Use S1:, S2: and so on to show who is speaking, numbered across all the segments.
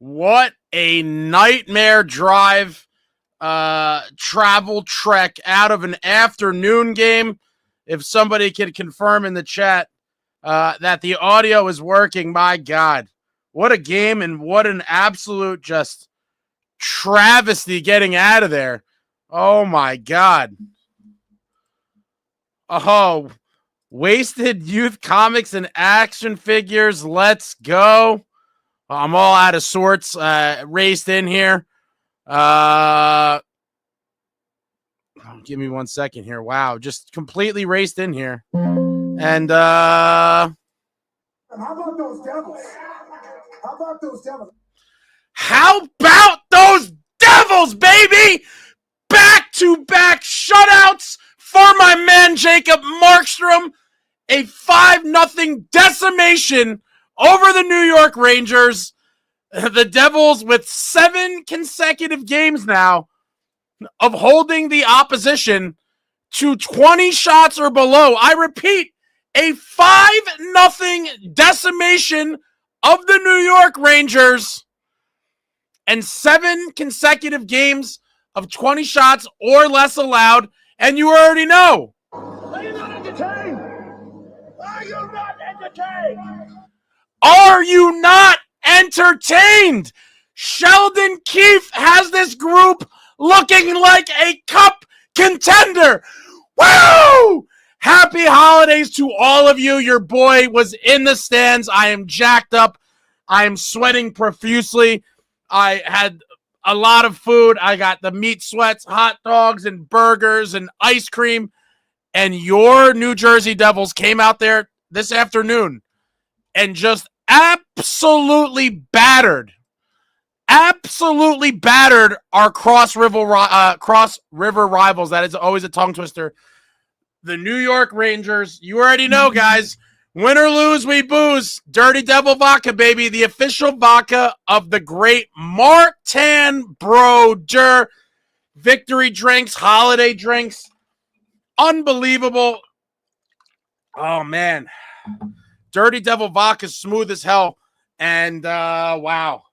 S1: What a nightmare drive, travel trek out of an afternoon game. If somebody can confirm in the chat that the audio is working, my God. What a game and what an absolute just travesty getting out of there. Oh, my God. Oh, wasted youth comics and action figures. Let's go. I'm all out of sorts, raced in here. Give me 1 second here. Wow, just completely raced in here. And how about those devils? How about those devils? How about those devils, baby? Back-to-back shutouts for my man Jacob Markstrom. A 5-0 decimation over the New York Rangers. The Devils with 7 consecutive games now of holding the opposition to 20 shots or below. I repeat, a 5-0 decimation of the New York Rangers and 7 consecutive games of 20 shots or less allowed. And you already know. Are you not entertained? Are you not entertained? Are you not entertained? Sheldon Keefe has this group looking like a cup contender. Woo! Happy holidays to all of you. Your boy was in the stands. I am jacked up. I am sweating profusely. I had a lot of food. I got the meat sweats, hot dogs, and burgers and ice cream. And your New Jersey Devils came out there this afternoon and just absolutely battered our cross river rivals. That is always a tongue twister. The New York Rangers. You already know, guys. Win or lose, we booze. Dirty Devil Vodka, baby. The official vodka of the great Martin Brodeur. Victory drinks, holiday drinks. Unbelievable. Oh, man. Dirty Devil Vodka is smooth as hell. And, wow.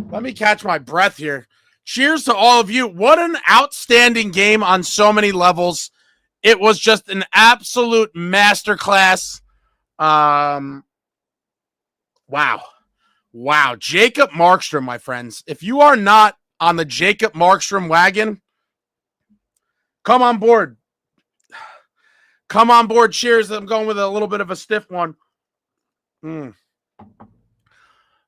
S1: Let me catch my breath here. Cheers to all of you. What an outstanding game on so many levels. It was just an absolute masterclass. Wow. Jacob Markstrom, my friends. If you are not on the Jacob Markstrom wagon, come on board. Come on board. Cheers. I'm going with a little bit of a stiff one.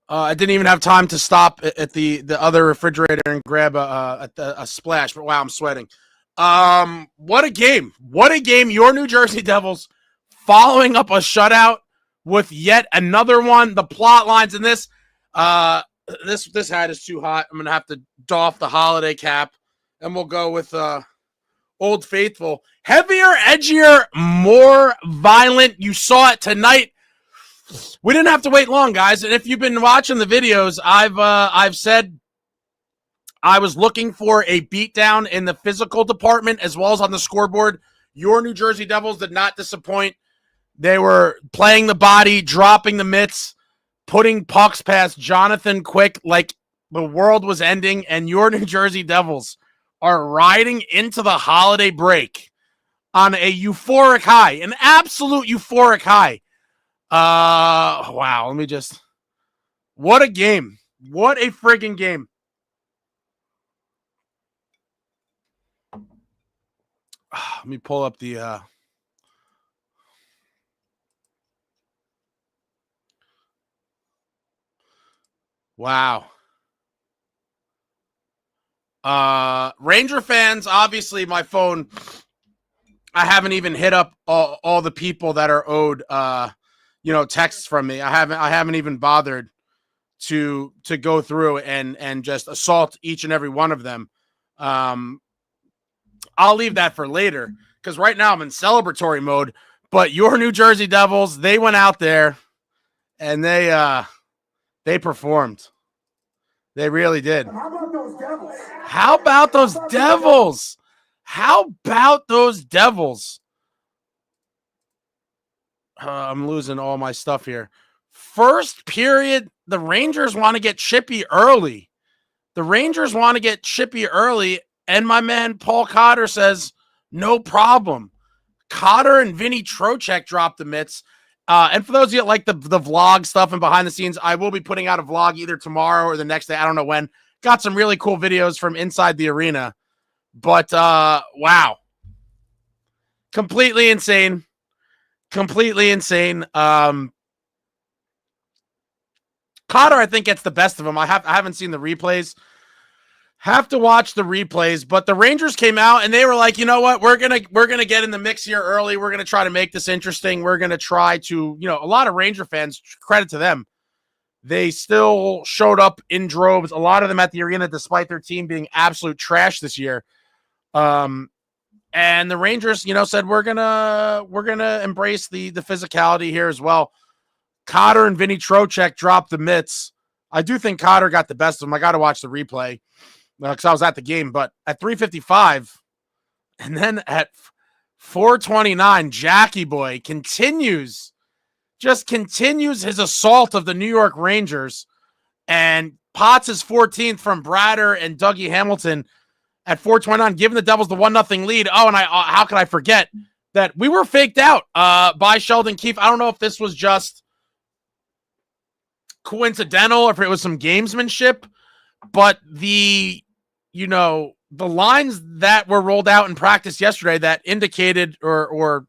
S1: I didn't even have time to stop at the other refrigerator and grab a splash, but wow, I'm sweating. What a game. What a game. Your New Jersey Devils following up a shutout with yet another one. The plot lines in this, this hat is too hot. I'm going to have to doff the holiday cap, and we'll go with Old Faithful. Heavier, edgier, more violent. You saw it tonight. We didn't have to wait long, guys. And if you've been watching the videos, I've said I was looking for a beatdown in the physical department as well as on the scoreboard. Your New Jersey Devils did not disappoint. They were playing the body, dropping the mitts, putting pucks past Jonathan Quick like the world was ending, and your New Jersey Devils are riding into the holiday break on a euphoric high, an absolute euphoric high. Wow, let me just, what a game. What a friggin' game. Let me pull up the, wow. Ranger fans, obviously my phone, I haven't even hit up all the people that are owed, texts from me. I haven't even bothered to go through and just assault each and every one of them. I'll leave that for later because right now I'm in celebratory mode. But your New Jersey Devils, they went out there and they performed. They really did. How about those Devils? How about those Devils? How about those Devils? I'm losing all my stuff here. First period, the Rangers want to get chippy early. And my man Paul Cotter says, no problem. Cotter and Vinny Trocheck drop the mitts. And for those of you that like the vlog stuff and behind the scenes, I will be putting out a vlog either tomorrow or the next day. I don't know when. Got some really cool videos from inside the arena. But, wow. Completely insane. Cotter, I think, gets the best of him. I haven't seen the replays. Have to watch the replays, but the Rangers came out and they were like, you know what? We're gonna get in the mix here early. We're gonna try to make this interesting. We're gonna try to, a lot of Ranger fans, credit to them, they still showed up in droves. A lot of them at the arena, despite their team being absolute trash this year. And the Rangers, said we're gonna embrace the physicality here as well. Cotter and Vinny Trocheck dropped the mitts. I do think Cotter got the best of them. I got to watch the replay because I was at the game. But at 3:55, and then at 4:29, Jackie Boy continues his assault of the New York Rangers, and pots his 14th from Brodeur and Dougie Hamilton at 4:29, giving the Devils the 1-0 lead. Oh, and how could I forget that we were faked out by Sheldon Keefe? I don't know if this was just coincidental or if it was some gamesmanship, but the lines that were rolled out in practice yesterday that indicated or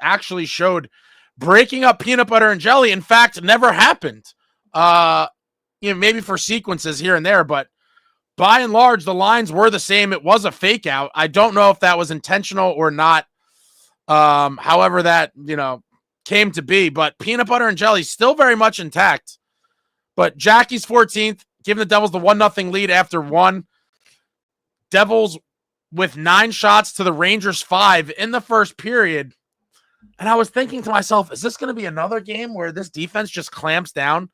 S1: actually showed breaking up peanut butter and jelly, in fact, never happened. Maybe for sequences here and there, but by and large, the lines were the same. It was a fake out. I don't know if that was intentional or not. However that, came to be, but peanut butter and jelly still very much intact. But Jackie's 14th, giving the Devils the 1-0 lead after 1. Devils with 9 shots to the Rangers 5 in the first period. And I was thinking to myself, is this going to be another game where this defense just clamps down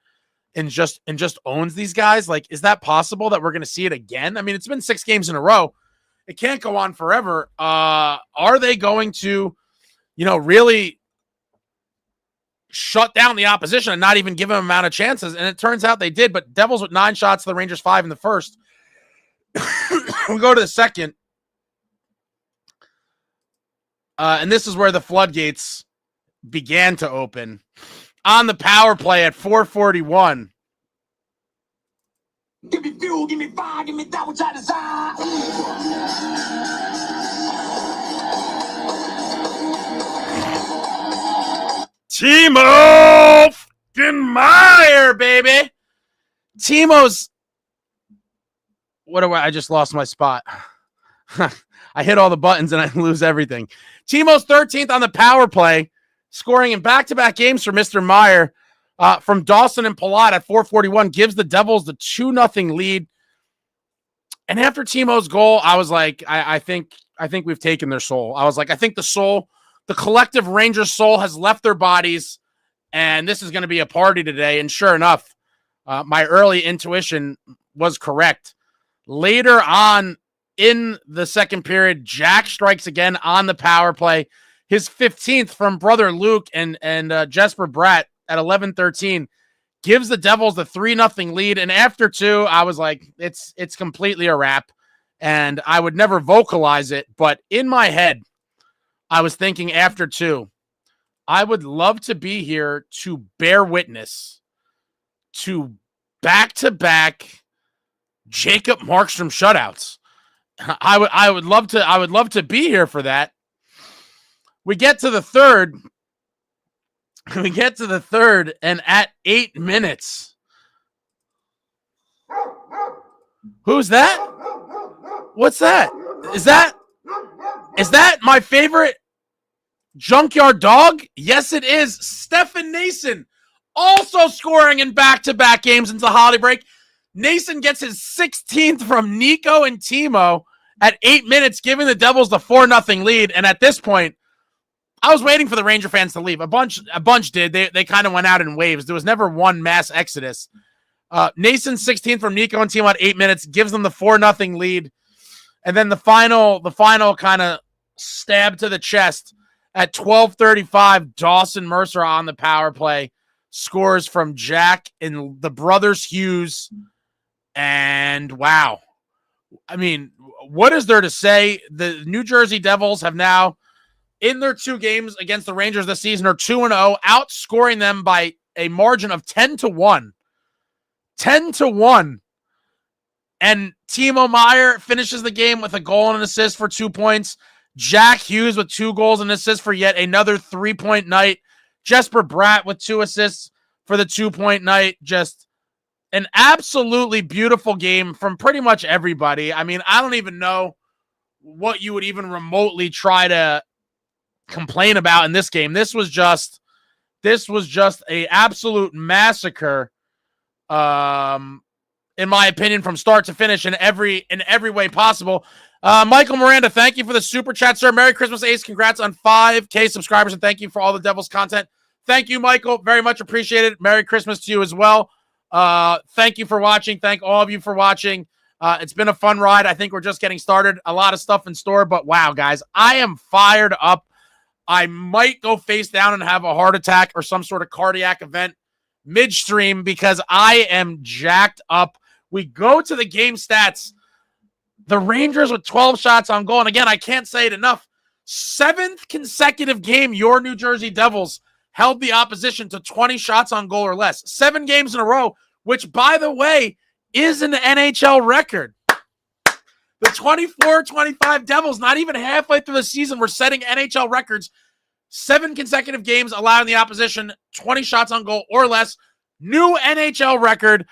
S1: and just owns these guys? Like, is that possible that we're going to see it again? I mean, it's been 6 games in a row. It can't go on forever. Are they going to, really shut down the opposition and not even give them amount of chances? And it turns out they did, but Devils with 9 shots to the Rangers 5 in the first. We go to the second. And this is where the floodgates began to open. On the power play at 4:41.
S2: Give me fuel, give me fire, give me that which I desire.
S1: Timo fucking Meyer, baby. Timo's. I just lost my spot. I hit all the buttons and I lose everything. Timo's 13th on the power play, scoring in back-to-back games for Mr. Meyer from Dawson and Palat at 4:41, gives the Devils the 2-0 lead. And after Timo's goal, I was like, I think we've taken their soul. I was like, I think the collective Rangers soul has left their bodies, and this is going to be a party today. And sure enough, my early intuition was correct. Later on in the second period, Jack strikes again on the power play. His 15th from brother Luke and Jesper Bratt at 11:13 gives the Devils the 3-0 lead. And after 2, I was like, it's completely a wrap. And I would never vocalize it, but in my head, I was thinking after 2, I would love to be here to bear witness to back-to-back Jacob Markstrom shutouts. I would love to be here for that. We get to the third, and at 8 minutes, who's that? What's that? Is that my favorite junkyard dog? Yes, it is. Stefan Nason also scoring in back-to-back games into the holiday break. Nason gets his 16th from Nico and Timo at 8 minutes, giving the Devils the 4-0 lead. And at this point, I was waiting for the Ranger fans to leave. A bunch did. They kind of went out in waves. There was never one mass exodus. Nason's 16th from Nico and Timo at 8 minutes gives them the 4-0 lead. And then the final kind of stab to the chest at 12:35, Dawson Mercer on the power play scores from Jack and the brothers Hughes. And wow. I mean, what is there to say? The New Jersey Devils have now, in their 2 games against the Rangers this season, are 2-0, outscoring them by a margin of 10-1. 10-1. And Timo Meier finishes the game with a goal and an assist for 2 points. Jackhughes with 2 goals and assists for yet another 3-point night. Jesper Bratt with 2 assists for the 2-point night. Just an absolutely beautiful game from pretty much everybody. I mean, I don't even know what you would even remotely try to complain about in this game. This was just a absolute massacre. In my opinion, from start to finish in every way possible. Michael Miranda, thank you for the super chat, sir. Merry Christmas, Ace. Congrats on 5K subscribers, and thank you for all the Devils content. Thank you, Michael. Very much appreciated. Merry Christmas to you as well. Thank you for watching. Thank all of you for watching. It's been a fun ride. I think we're just getting started. A lot of stuff in store, but wow, guys, I am fired up. I might go face down and have a heart attack or some sort of cardiac event midstream because I am jacked up. We go to the game stats. The Rangers with 12 shots on goal. And again, I can't say it enough. 7th consecutive game, your New Jersey Devils held the opposition to 20 shots on goal or less. 7 games in a row, which, by the way, is an NHL record. The 24-25 Devils, not even halfway through the season, were setting NHL records. 7 consecutive games allowing the opposition 20 shots on goal or less. New NHL record.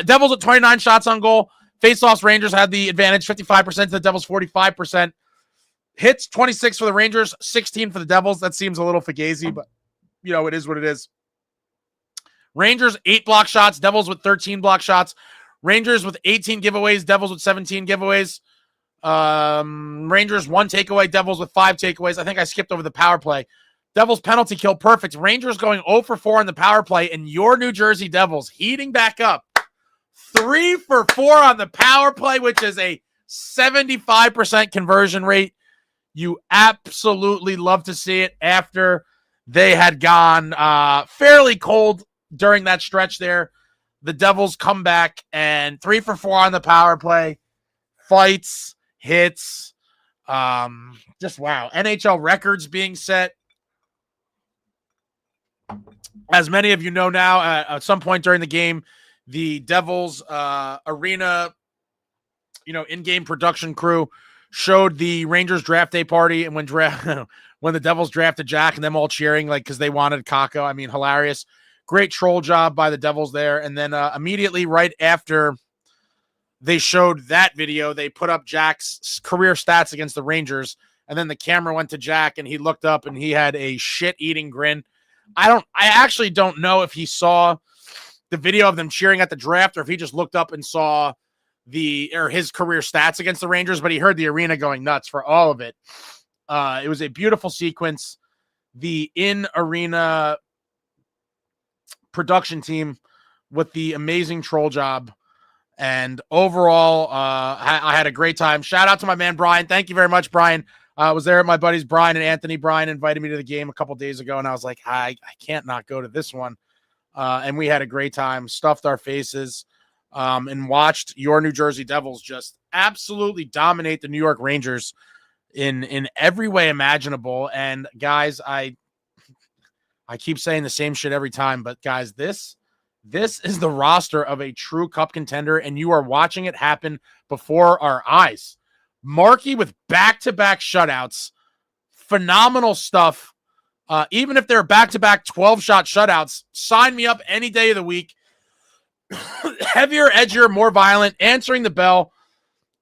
S1: Devils at 29 shots on goal. Faceoffs, Rangers had the advantage, 55% to the Devils, 45%. Hits, 26 for the Rangers, 16 for the Devils. That seems a little fugazi, but, you know, it is what it is. Rangers, 8 block shots. Devils with 13 block shots. Rangers with 18 giveaways. Devils with 17 giveaways. Rangers 1 takeaway. Devils with 5 takeaways. I think I skipped over the power play. Devils penalty kill, perfect. Rangers going 0 for 4 on the power play, and your New Jersey Devils heating back up. 3 for 4 on the power play, which is a 75% conversion rate. You absolutely love to see it after they had gone fairly cold during that stretch there. The Devils come back and 3 for 4 on the power play. Fights, hits, just wow. NHL records being set. As many of you know now, at some point during the game, the Devils arena, in-game production crew showed the Rangers draft day party, and when the Devils drafted Jack and them all cheering because they wanted Kakko. I mean, hilarious. Great troll job by the Devils there. And then immediately right after they showed that video, they put up Jack's career stats against the Rangers, and then the camera went to Jack, and he looked up, and he had a shit-eating grin. I actually don't know if he saw the video of them cheering at the draft or if he just looked up and saw his career stats against the Rangers, but he heard the arena going nuts for all of it. It was a beautiful sequence. The in-arena production team with the amazing troll job. And overall, I had a great time. Shout out to my man, Brian. Thank you very much, Brian. I was there at my buddies, Brian and Anthony. Brian invited me to the game a couple days ago, and I was like, I can't not go to this one. And we had a great time, stuffed our faces, and watched your New Jersey Devils just absolutely dominate the New York Rangers in every way imaginable. And guys, I keep saying the same shit every time, but guys, this is the roster of a true cup contender, and you are watching it happen before our eyes. Markey with back-to-back shutouts, phenomenal stuff. Even if they're back-to-back 12-shot shutouts, sign me up any day of the week. Heavier, edgier, more violent, answering the bell.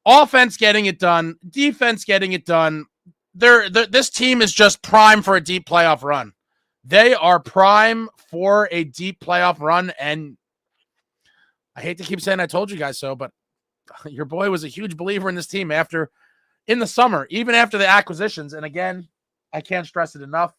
S1: Offense getting it done. Defense getting it done. This team is just prime for a deep playoff run. They are prime for a deep playoff run, and I hate to keep saying I told you guys so, but your boy was a huge believer in this team in the summer, even after the acquisitions. And again, I can't stress it enough.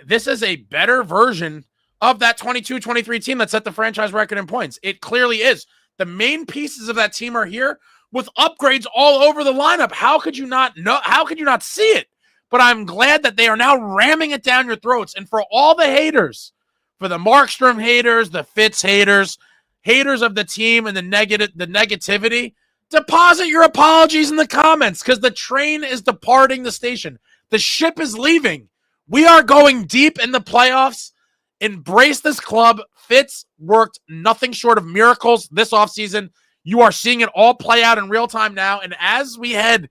S1: This is a better version of that 22-23 team that set the franchise record in points. It clearly is. The main pieces of that team are here with upgrades all over the lineup. How could you not know? How could you not see it? But I'm glad that they are now ramming it down your throats. And for all the haters For the Markstrom haters, the Fitz haters, haters of the team and the negativity, deposit your apologies in the comments because the train is departing the station. The ship is leaving. We are going deep in the playoffs. Embrace this club. Fitz worked nothing short of miracles this offseason. You are seeing it all play out in real time now. And as we head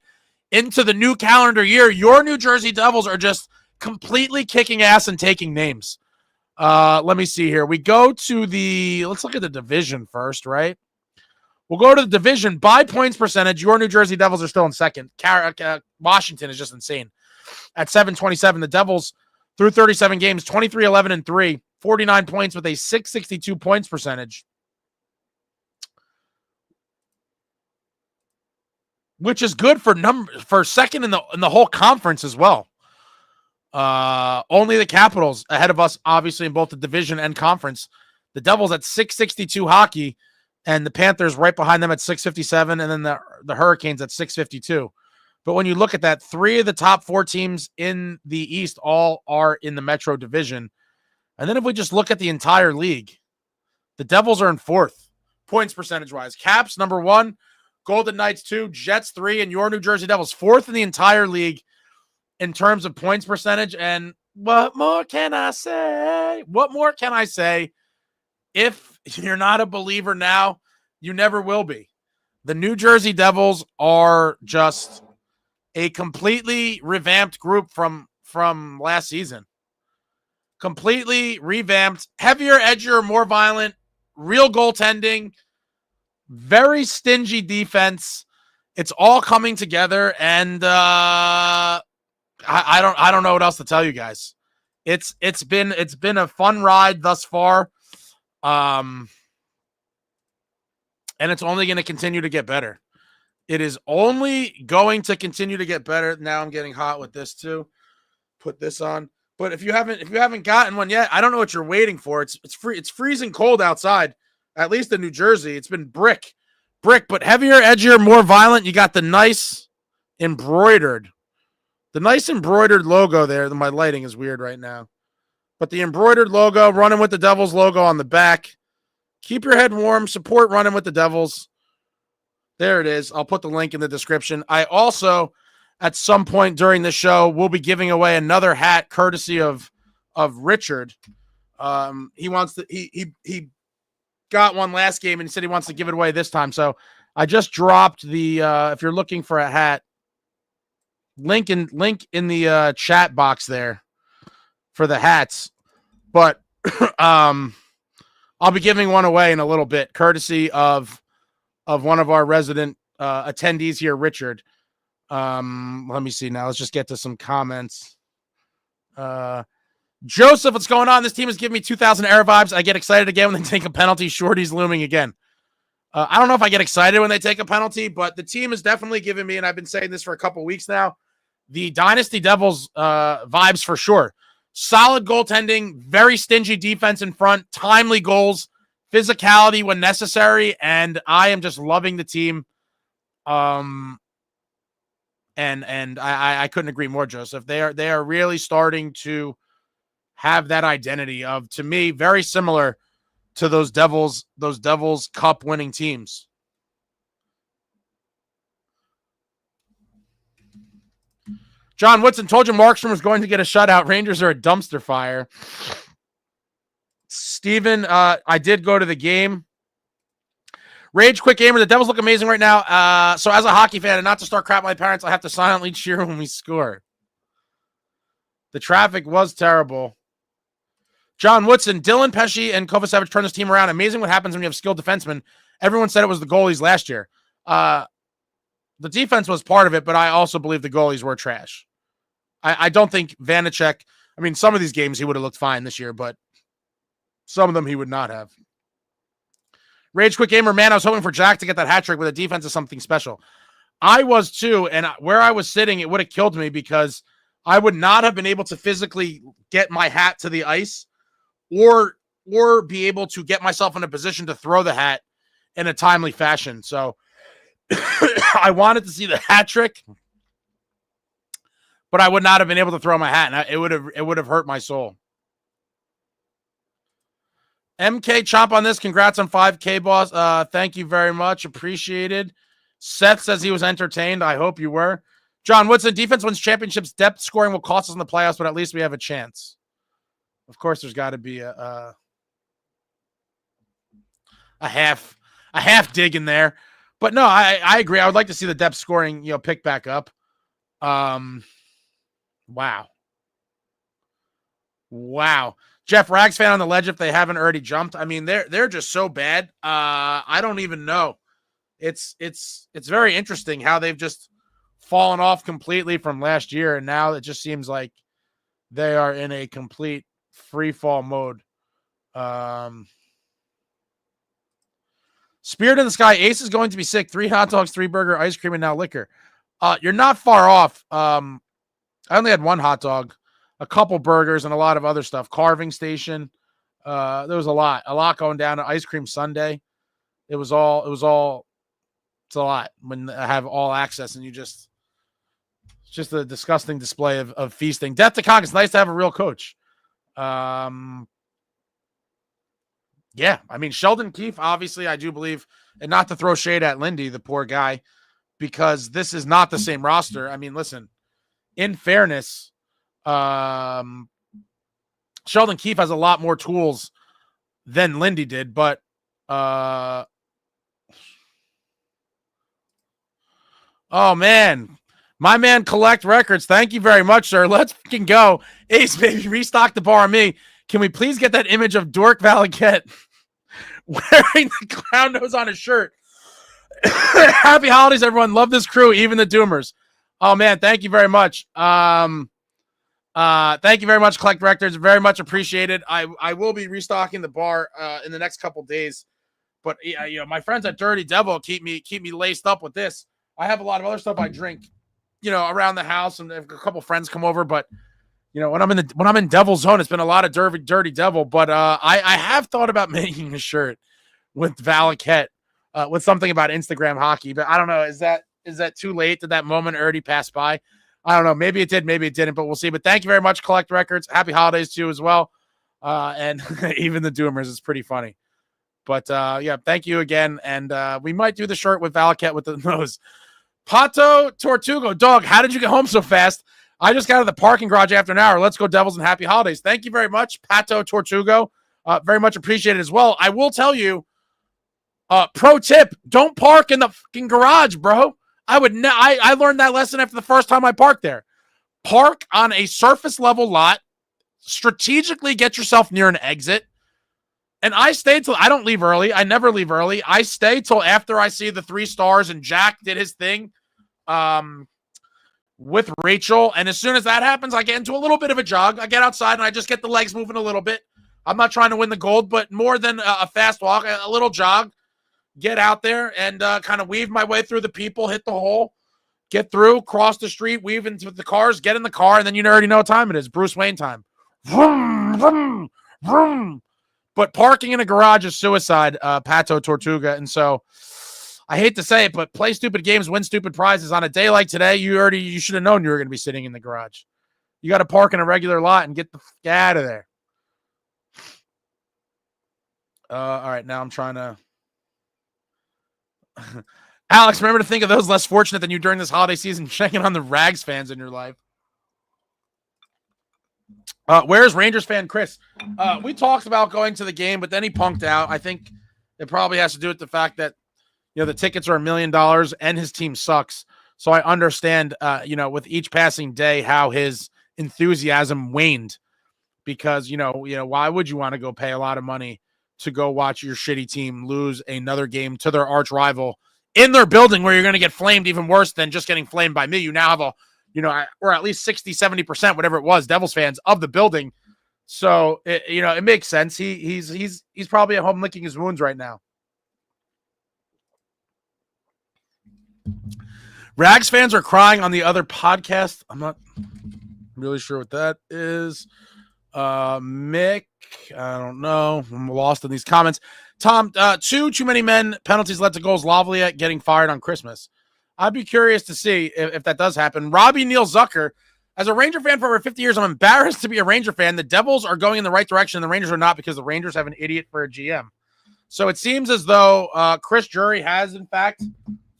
S1: into the new calendar year, your New Jersey Devils are just completely kicking ass and taking names. Let me see here. We go to let's look at the division first, right? We'll go to the division by points percentage. Your New Jersey Devils are still in second. Washington is just insane. At 727, the Devils through 37 games, 23-11-3, 49 points with a 662 points percentage, which is good for second in the whole conference as well. Only the Capitals ahead of us, obviously, in both the division and conference. The Devils at 662 hockey, and the Panthers right behind them at 657, and then the Hurricanes at 652. But when you look at that, 3 of the top 4 teams in the East all are in the Metro Division. And then if we just look at the entire league, the Devils are in 4th, points percentage-wise. Caps, number 1, Golden Knights 2, Jets 3, and your New Jersey Devils 4th in the entire league in terms of points percentage. And what more can I say? What more can I say? If you're not a believer now, you never will be. The New Jersey Devils are just a completely revamped group from last season. Completely revamped, heavier, edgier, more violent, real goaltending, very stingy defense. It's all coming together, and I don't know what else to tell you guys. It's been a fun ride thus far, and it's only going to continue to get better. It is only going to continue to get better. Now I'm getting hot with this too. Put this on. But if you haven't gotten one yet, I don't know what you're waiting for. It's freezing cold outside. At least in New Jersey, it's been brick, but heavier, edgier, more violent. You got the nice embroidered logo there. My lighting is weird right now, but the embroidered logo, Running with the Devils logo on the back. Keep your head warm. Support Running with the Devils. There it is. I'll put the link in the description. I also, at some point during the show, will be giving away another hat courtesy of Richard. He got one last game and he said he wants to give it away this time. So I just dropped the if you're looking for a hat, link in the chat box there for the hats. But I'll be giving one away in a little bit, courtesy of one of our resident attendees here, Richard. Let me see now. Let's just get to some comments. Joseph, what's going on? This team is giving me 2000 era vibes. I get excited again when they take a penalty. Shorty's looming again. I don't know if I get excited when they take a penalty, but the team is definitely giving me, and I've been saying this for a couple weeks now, the Dynasty Devils vibes for sure. Solid goaltending, very stingy defense in front, timely goals, physicality when necessary, and I am just loving the team. And I couldn't agree more, Joseph. They are really starting to have that identity of, to me, very similar to those Devils Cup winning teams. John Woodson told you Markstrom was going to get a shutout. Rangers are a dumpster fire. Steven, I did go to the game. Rage Quick Gamer, the Devils look amazing right now. So as a hockey fan, and not to start crap my parents, I have to silently cheer when we score. The traffic was terrible. John Woodson, Dylan Pesci, and Kovacevic turned this team around. Amazing what happens when you have skilled defensemen. Everyone said it was the goalies last year. The defense was part of it, but I also believe the goalies were trash. I don't think Vanacek, I mean, some of these games he would have looked fine this year, but some of them he would not have. Rage Quick Gamer, man, I was hoping for Jack to get that hat trick, but the defense is something special. I was too, and where I was sitting, it would have killed me because I would not have been able to physically get my hat to the ice or be able to get myself in a position to throw the hat in a timely fashion. So I wanted to see the hat trick, but I would not have been able to throw my hat, and it would have hurt my soul. MK chomp on this. Congrats on 5K, boss. Thank you very much. Appreciated. Seth says he was entertained. I hope you were. John Woodson, defense wins championships. Depth scoring will cost us in the playoffs, but at least we have a chance. Of course, there's got to be a half dig in there. But no, I agree. I would like to see the depth scoring, pick back up. Wow. Jeff Rags fan on the ledge if they haven't already jumped. I mean, they're just so bad. I don't even know. It's very interesting how they've just fallen off completely from last year, and now it just seems like they are in a complete free fall mode. Spirit in the Sky, Ace is going to be sick. 3 hot dogs, 3 burger, ice cream, and now liquor. You're not far off. I only had 1 hot dog, a couple burgers, and a lot of other stuff. Carving station. There was a lot going down. An ice cream sundae. It's a lot when I have all access and it's just a disgusting display of feasting. Death to Conk. It's nice to have a real coach. Yeah, I mean, Sheldon Keefe, obviously, I do believe, and not to throw shade at Lindy, the poor guy, because this is not the same roster. I mean, listen, in fairness, Sheldon Keefe has a lot more tools than Lindy did, but oh, man. My man, Collect Records. Thank you very much, sir. Let's fucking go. Ace, baby, restock the bar on me. Can we please get that image of Dork Valaquette wearing the clown nose on his shirt? Happy holidays, everyone. Love this crew, even the Doomers. Oh, man, thank you very much. Thank you very much, Collect Records. Very much appreciated. I will be restocking the bar in the next couple days. But, my friends at Dirty Devil keep me laced up with this. I have a lot of other stuff I drink, around the house, and a couple friends come over. But when I'm in Devil Zone, it's been a lot of Dirty Devil. But I have thought about making a shirt with Valaquette, with something about Instagram hockey. But I don't know. Is that too late? Did that moment already pass by? I don't know. Maybe it did. Maybe it didn't. But we'll see. But thank you very much, Collect Records. Happy holidays to you as well. And even the Doomers is pretty funny. But yeah, thank you again. And we might do the shirt with Valaquette with the nose. Pato Tortugo, dog, how did you get home so fast? I just got out of the parking garage after an hour. Let's go Devils and happy holidays. Thank you very much, Pato Tortugo. Very much appreciated as well. I will tell you, pro tip, don't park in the fucking garage, bro. I learned that lesson after the first time I parked there. Park on a surface level lot. Strategically get yourself near an exit. And I stay till I don't leave early. I never leave early. I stay till after I see the 3 stars and Jack did his thing with Rachel. And as soon as that happens, I get into a little bit of a jog. I get outside and I just get the legs moving a little bit. I'm not trying to win the gold, but more than a fast walk, a little jog. Get out there and kind of weave my way through the people, hit the hole, get through, cross the street, weave into the cars, get in the car, and then you already know what time it is. Bruce Wayne time. Vroom, vroom, vroom. But parking in a garage is suicide, Pato Tortuga. And so I hate to say it, but play stupid games, win stupid prizes. On a day like today, you should have known you were going to be sitting in the garage. You got to park in a regular lot and get the fuck out of there. All right, now I'm trying to... Alex, remember to think of those less fortunate than you during this holiday season, checking on the Rags fans in your life. Where's Rangers fan Chris? We talked about going to the game, but then he punked out. I think it probably has to do with the fact that, the tickets are $1 million and his team sucks. So I understand, with each passing day, how his enthusiasm waned because, why would you want to go pay a lot of money to go watch your shitty team lose another game to their arch rival in their building where you're going to get flamed even worse than just getting flamed by me? You now have or at least 60, 70%, whatever it was, Devils fans of the building. So, it makes sense. He's probably at home licking his wounds right now. Rags fans are crying on the other podcast. I'm not really sure what that is. Mick, I don't know. I'm lost in these comments. Tom, too many men penalties led to goals. Lavalette getting fired on Christmas. I'd be curious to see if that does happen. Robbie Neal Zucker As a Ranger fan for over 50 years, I'm embarrassed to be a Ranger fan. The Devils are going in the right direction, and the Rangers are not because the Rangers have an idiot for a GM. So it seems as though Chris Drury has, in fact,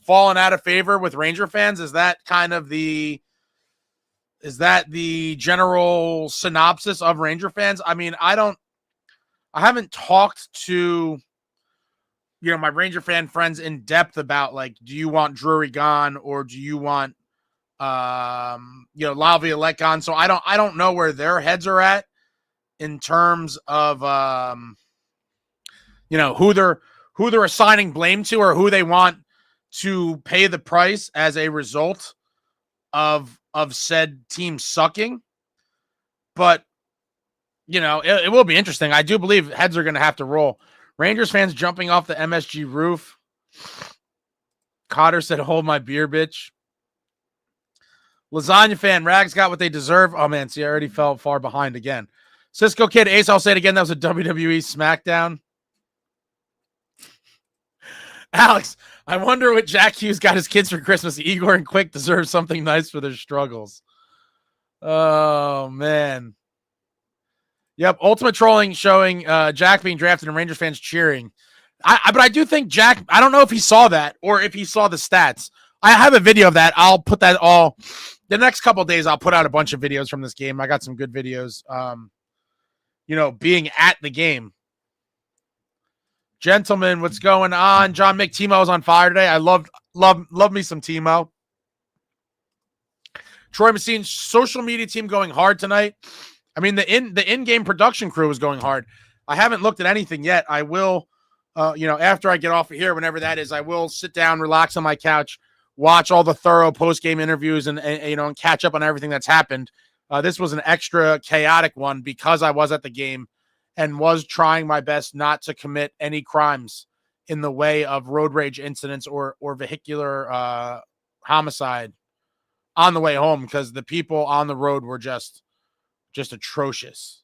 S1: fallen out of favor with Ranger fans. Is that the general synopsis of Ranger fans? I mean, I haven't talked to, my Ranger fan friends in depth about, like, do you want Drury gone or do you want Laviolette gone? So I don't know where their heads are at in terms of who they're assigning blame to or who they want to pay the price as a result of said team sucking. But it will be interesting. I do believe heads are going to have to roll. Rangers fans jumping off the MSG roof. Cotter said, "Hold my beer, bitch." Lasagna fan, Rags got what they deserve. Oh, man, see, I already fell far behind again. Cisco Kid, Ace, I'll say it again. That was a WWE SmackDown. Alex, I wonder what Jack Hughes got his kids for Christmas. Igor and Quick deserve something nice for their struggles. Oh, man. Yep, Ultimate Trolling showing Jack being drafted and Rangers fans cheering. But I do think Jack, I don't know if he saw that or if he saw the stats. I have a video of that. I'll put that all the next couple of days. I'll put out a bunch of videos from this game. I got some good videos, being at the game. Gentlemen, what's going on? John Mick, Timo is on fire today. I love me some Timo. Troy Messine, social media team going hard tonight. I mean, the in-game production crew is going hard. I haven't looked at anything yet. I will, after I get off of here, whenever that is, I will sit down, relax on my couch, watch all the thorough post-game interviews and catch up on everything that's happened. This was an extra chaotic one because I was at the game and was trying my best not to commit any crimes in the way of road rage incidents or vehicular homicide on the way home, because the people on the road were just atrocious.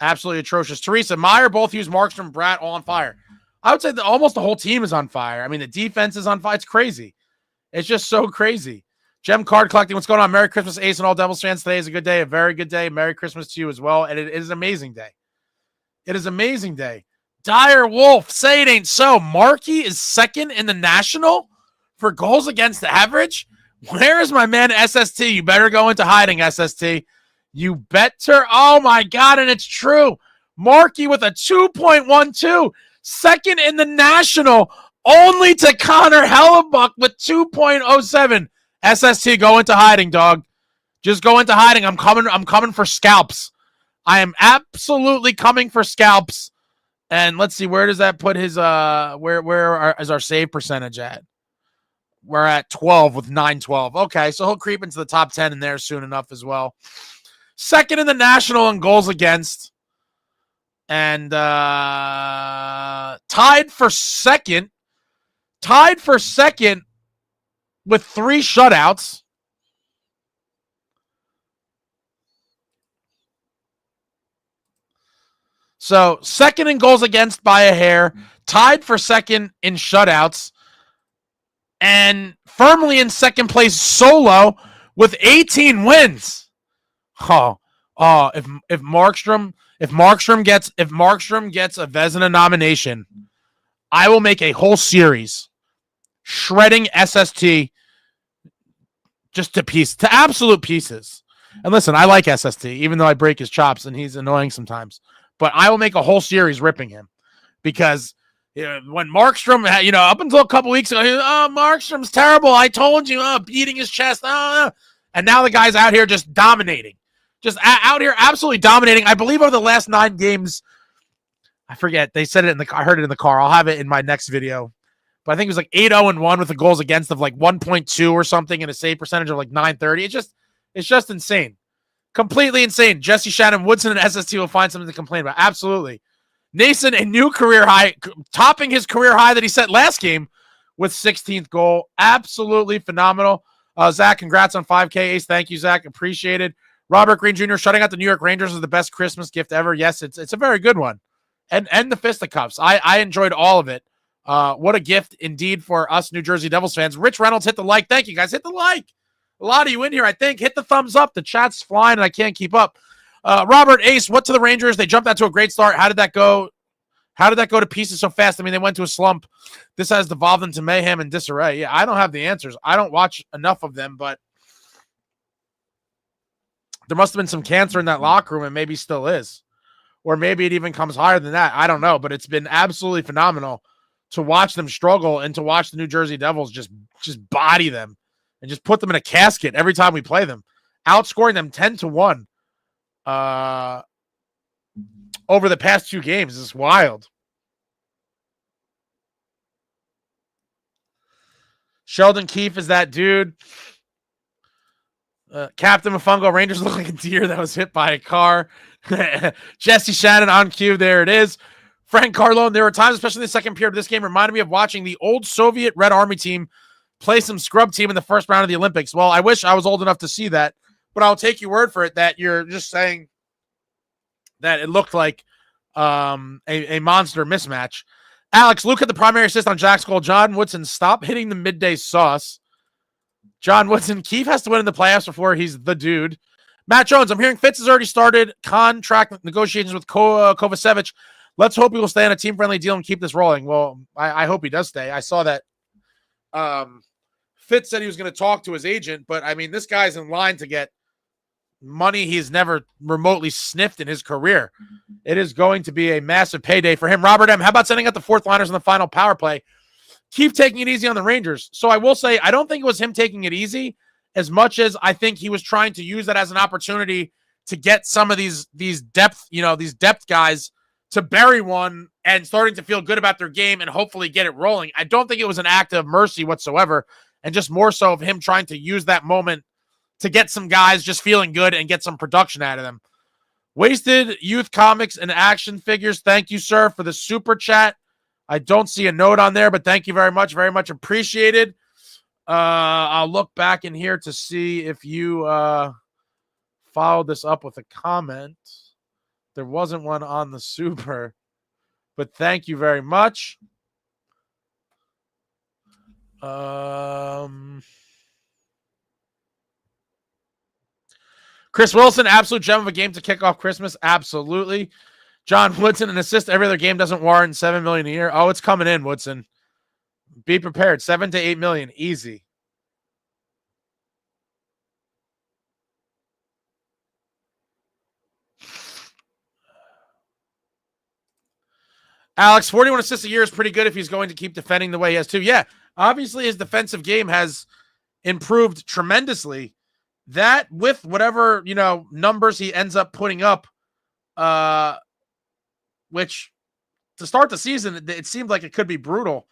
S1: Absolutely atrocious. Teresa, Meyer, both use Markstrom, Bratt, all on fire. I would say that almost the whole team is on fire. I mean, the defense is on fire. It's crazy. It's just so crazy. Gem card collecting. What's going on? Merry Christmas, Ace, and all Devils fans. Today is a good day, a very good day. Merry Christmas to you as well. And it is an amazing day. It is an amazing day. Dire Wolf, say it ain't so. Markey is second in the national for goals against the average. Where is my man SST? You better go into hiding, SST. You better. Oh, my God, and it's true. Markey with a 2.12. Second in the national, only to Connor Hellebuck with 2.07. SST, go into hiding, dog. Just go into hiding. I'm coming for scalps. I am absolutely coming for scalps. And let's see, where does that put his where is our save percentage at? We're at 12 with 912. Okay, so he'll creep into the top 10 in there soon enough as well. Second in the national in goals against. And tied for second with 3 shutouts. So second in goals against by a hair, tied for second in shutouts, and firmly in second place solo with 18 wins. If Markstrom gets a Vezina nomination, I will make a whole series shredding SST just to absolute pieces. And listen, I like SST, even though I break his chops and he's annoying sometimes. But I will make a whole series ripping him, because when Markstrom, up until a couple weeks ago, Markstrom's terrible. I told you, beating his chest. And now the guy's out here just dominating. Just out here absolutely dominating. I believe over the last 9 games, I forget. They said it I heard it in the car. I'll have it in my next video. But I think it was like 8-0-1 with the goals against of like 1.2 or something and a save percentage of like 930. It's just insane. Completely insane. Jesse Shannon, Woodson, and SST will find something to complain about. Absolutely. Nason, a new career high, topping his career high that he set last game with 16th goal. Absolutely phenomenal. Zach, congrats on 5K. Ace, thank you, Zach. Appreciated. Robert Green Jr., shutting out the New York Rangers is the best Christmas gift ever. Yes, it's a very good one. And the fisticuffs. I enjoyed all of it. What a gift indeed for us New Jersey Devils fans. Rich Reynolds hit the like. Thank you, guys. Hit the like. A lot of you in here, I think. Hit the thumbs up. The chat's flying, and I can't keep up. Robert Ace, what to the Rangers? They jumped out to a great start. How did that go? How did that go to pieces so fast? I mean, they went to a slump. This has devolved into mayhem and disarray. Yeah, I don't have the answers. I don't watch enough of them, but there must have been some cancer in that locker room, and maybe still is. Or maybe it even comes higher than that. I don't know, but it's been absolutely phenomenal to watch them struggle and to watch the New Jersey Devils just body them and just put them in a casket every time we play them, outscoring them 10-1 over the past 2 games. It's wild. Sheldon Keefe is that dude. Captain Mofungo, Rangers look like a deer that was hit by a car. Jesse Shannon on cue. There it is. Frank Carlone, there were times, especially in the second period of this game, reminded me of watching the old Soviet Red Army team play some scrub team in the first round of the Olympics. Well, I wish I was old enough to see that, but I'll take your word for it that you're just saying that it looked like a monster mismatch. Alex, Luke had the primary assist on Jack's goal. John Woodson, stop hitting the midday sauce. John Woodson, Keefe has to win in the playoffs before he's the dude. Matt Jones, I'm hearing Fitz has already started contract negotiations with Kovacevic. Let's hope he will stay on a team-friendly deal and keep this rolling. Well, I hope he does stay. I saw that Fitz said he was going to talk to his agent, but, I mean, this guy's in line to get money he's never remotely sniffed in his career. It is going to be a massive payday for him. Robert M., how about sending out the fourth liners in the final power play? Keep taking it easy on the Rangers. So I will say, I don't think it was him taking it easy as much as I think he was trying to use that as an opportunity to get some of these depth guys to bury one and starting to feel good about their game and hopefully get it rolling. I don't think it was an act of mercy whatsoever, and just more so of him trying to use that moment to get some guys just feeling good and get some production out of them. Wasted Youth Comics and Action Figures. Thank you, sir, for the super chat. I don't see a note on there, but thank you very much. Very much appreciated. I'll look back in here to see if you followed this up with a comment. There wasn't one on the super, but thank you very much. Chris Wilson, absolute gem of a game to kick off Christmas. Absolutely. John Woodson, an assist every other game doesn't warrant $7 million a year. Oh, it's coming in, Woodson. Be prepared. $7 to $8 million. Easy. Alex, 41 assists a year is pretty good if he's going to keep defending the way he has to. Yeah, obviously his defensive game has improved tremendously. That with whatever, numbers he ends up putting up, which to start the season, it seemed like it could be brutal.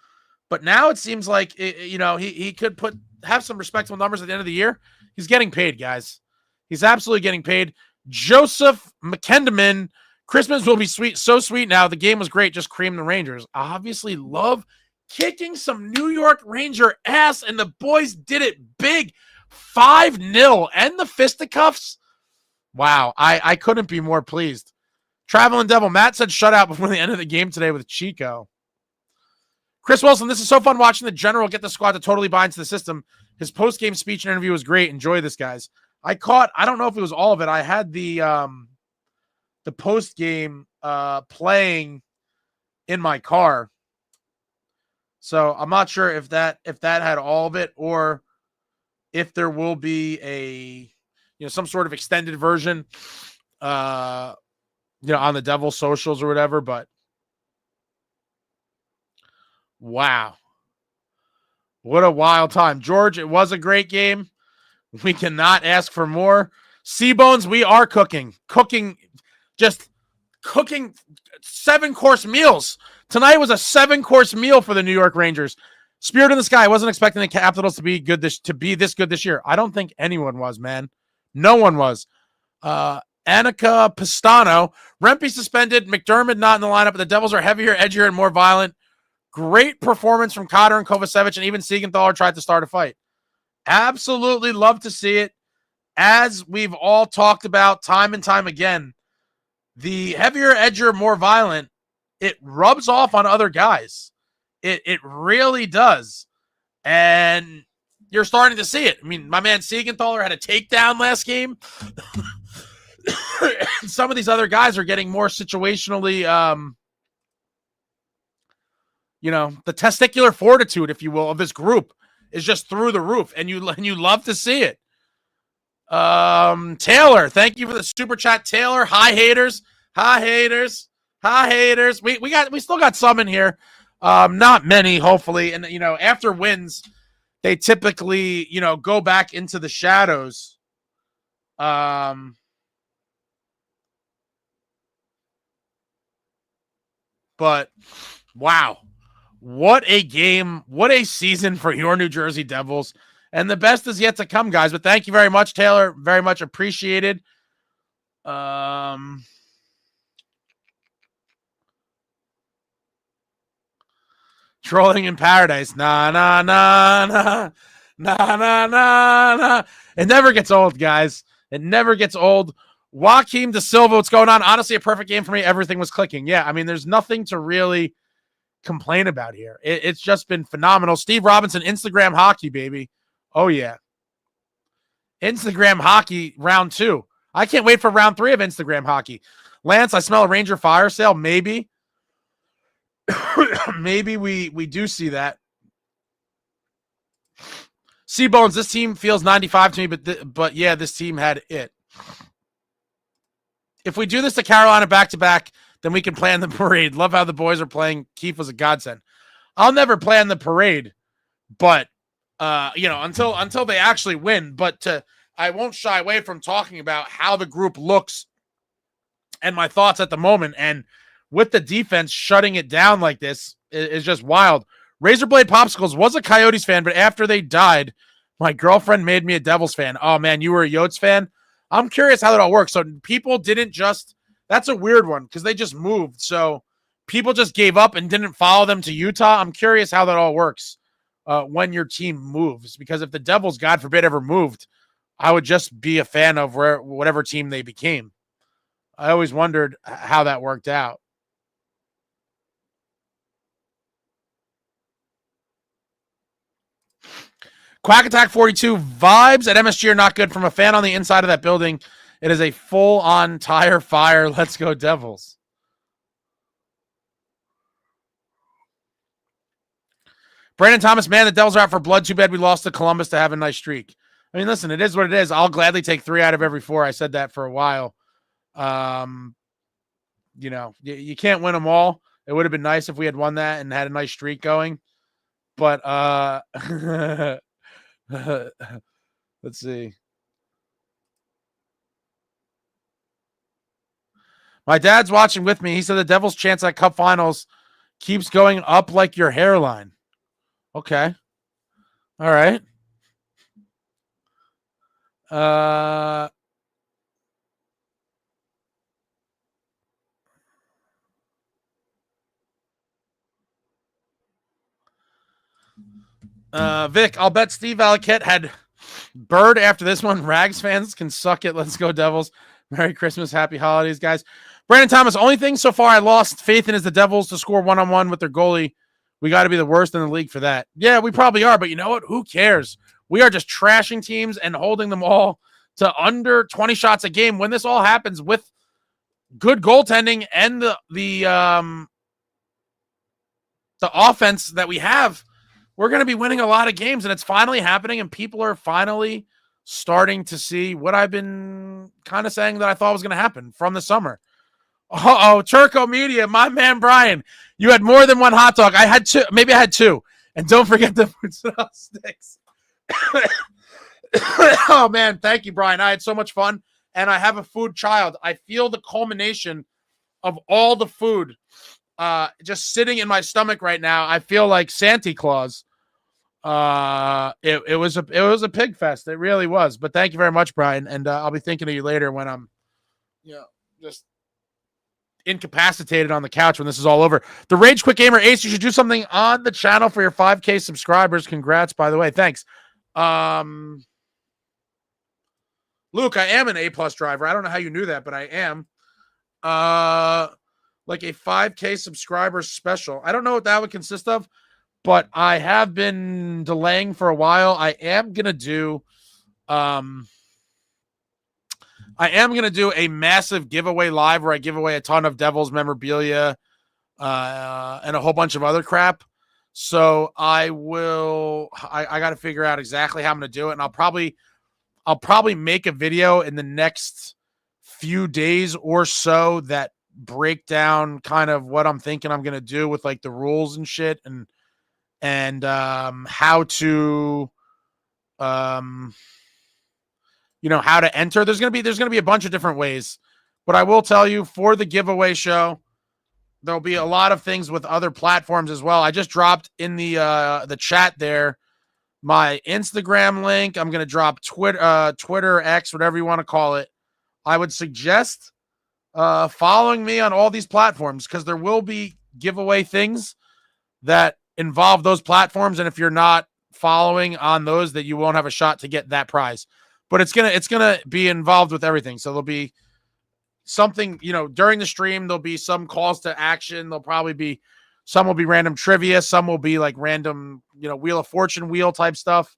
S1: But now it seems like, he could have some respectable numbers at the end of the year. He's getting paid, guys. He's absolutely getting paid. Joseph McKendaman, Christmas will be sweet, so sweet now. The game was great. Just cream the Rangers. I obviously love kicking some New York Ranger ass, and the boys did it big. 5-0 and the fisticuffs. Wow, I couldn't be more pleased. Traveling Devil, Matt said shutout before the end of the game today with Chico. Chris Wilson, this is so fun watching the general get the squad to totally buy into the system. His post-game speech and interview was great. Enjoy this, guys. I don't know if it was all of it. I had the post-game playing in my car. So I'm not sure if that had all of it or if there will be some sort of extended version on the Devil socials or whatever, but wow. What a wild time. George, it was a great game. We cannot ask for more. C-Bones, we are cooking 7-course meals. Tonight was a 7-course meal for the New York Rangers. Spirit in the sky. I wasn't expecting the Capitals to be this good this year. I don't think anyone was, man. No one was. Annika Pistano. Rempe suspended. McDermott not in the lineup, but the Devils are heavier, edgier, and more violent. Great performance from Cotter and Kovacevic, and even Siegenthaler tried to start a fight. Absolutely love to see it. As we've all talked about time and time again, the heavier, edgier, more violent, it rubs off on other guys. It really does. And you're starting to see it. I mean, my man Siegenthaler had a takedown last game. Some of these other guys are getting more situationally, the testicular fortitude, if you will, of this group is just through the roof, and you love to see it. Taylor, thank you for the super chat, Taylor. Hi haters. Hi haters. Hi haters. We still got some in here. Not many, hopefully. And after wins, they typically, go back into the shadows. But wow. What a game. What a season for your New Jersey Devils. And the best is yet to come, guys. But thank you very much, Taylor. Very much appreciated. Trolling in paradise. Nah, nah, nah, nah. Nah, nah, nah, nah. It never gets old, guys. It never gets old. Joaquim De Silva, what's going on? Honestly, a perfect game for me. Everything was clicking. Yeah, I mean, there's nothing to really complain about here. It's just been phenomenal. Steve Robinson, Instagram hockey, baby. Oh, yeah. Instagram hockey round 2. I can't wait for round 3 of Instagram hockey. Lance, I smell a Ranger fire sale. Maybe. Maybe we do see that. Seabones, this team feels 95 to me, but yeah, this team had it. If we do this to Carolina back-to-back, then we can plan the parade. Love how the boys are playing. Keefe was a godsend. I'll never plan the parade, but until they actually win. But I won't shy away from talking about how the group looks and my thoughts at the moment. And with the defense shutting it down like this is just wild. Razorblade Popsicles was a Coyotes fan, but after they died, my girlfriend made me a Devils fan. Oh, man, you were a Yotes fan? I'm curious how that all works. So people didn't just – that's a weird one because they just moved. So people just gave up and didn't follow them to Utah. I'm curious how that all works when your team moves, because if the Devils, God forbid, ever moved, I would just be a fan of whatever team they became. I always wondered how that worked out. Quack Attack 42, vibes at MSG are not good. From a fan on the inside of that building, it is a full-on tire fire. Let's go Devils. Brandon Thomas, man, the Devils are out for blood. Too bad we lost to Columbus to have a nice streak. I mean, listen, it is what it is. I'll gladly take 3 out of every 4. I said that for a while. You can't win them all. It would have been nice if we had won that and had a nice streak going. But let's see. My dad's watching with me. He said the Devils' chance at Cup Finals keeps going up like your hairline. Okay. All right. Vic, I'll bet Steve Alliquette had Bird after this one. Rags fans can suck it. Let's go Devils. Merry Christmas. Happy holidays, guys. Brandon Thomas, only thing so far I lost faith in is the Devils to score one-on-one with their goalie. We got to be the worst in the league for that. Yeah, we probably are, but you know what? Who cares? We are just trashing teams and holding them all to under 20 shots a game. When this all happens with good goaltending and the offense that we have, we're going to be winning a lot of games, and it's finally happening, and people are finally starting to see what I've been kind of saying that I thought was going to happen from the summer. Turco Media, my man Brian, you had more than one hot dog. I had 2. Maybe I had 2. And don't forget the mozzarella sticks. Oh, man, thank you, Brian. I had so much fun, and I have a food child. I feel the culmination of all the food just sitting in my stomach right now. I feel like Santa Claus. It was a pig fest. It really was. But thank you very much, Brian. And I'll be thinking of you later when I'm, just incapacitated on the couch when this is all over. The Rage Quick Gamer Ace, you should do something on the channel for your 5K subscribers. Congrats, by the way. Thanks. Luke, I am an A+ driver. I don't know how you knew that, but I am. Like a 5K subscriber special. I don't know what that would consist of, but I have been delaying for a while. I am going to do a massive giveaway live where I give away a ton of Devils memorabilia and a whole bunch of other crap. So I got to figure out exactly how I'm going to do it. And I'll probably make a video in the next few days or so that break down kind of what I'm thinking I'm going to do with like the rules and shit and how to, how to enter. There's going to be a bunch of different ways, but I will tell you for the giveaway show, there'll be a lot of things with other platforms as well. I just dropped in the chat there my Instagram link. I'm going to drop Twitter, X, whatever you want to call it. I would suggest following me on all these platforms because there will be giveaway things that involve those platforms. And if you're not following on those, that you won't have a shot to get that prize. But it's gonna be involved with everything. So there'll be something, during the stream, there'll be some calls to action. There'll probably be some will be random trivia, some will be like random, Wheel of Fortune wheel type stuff.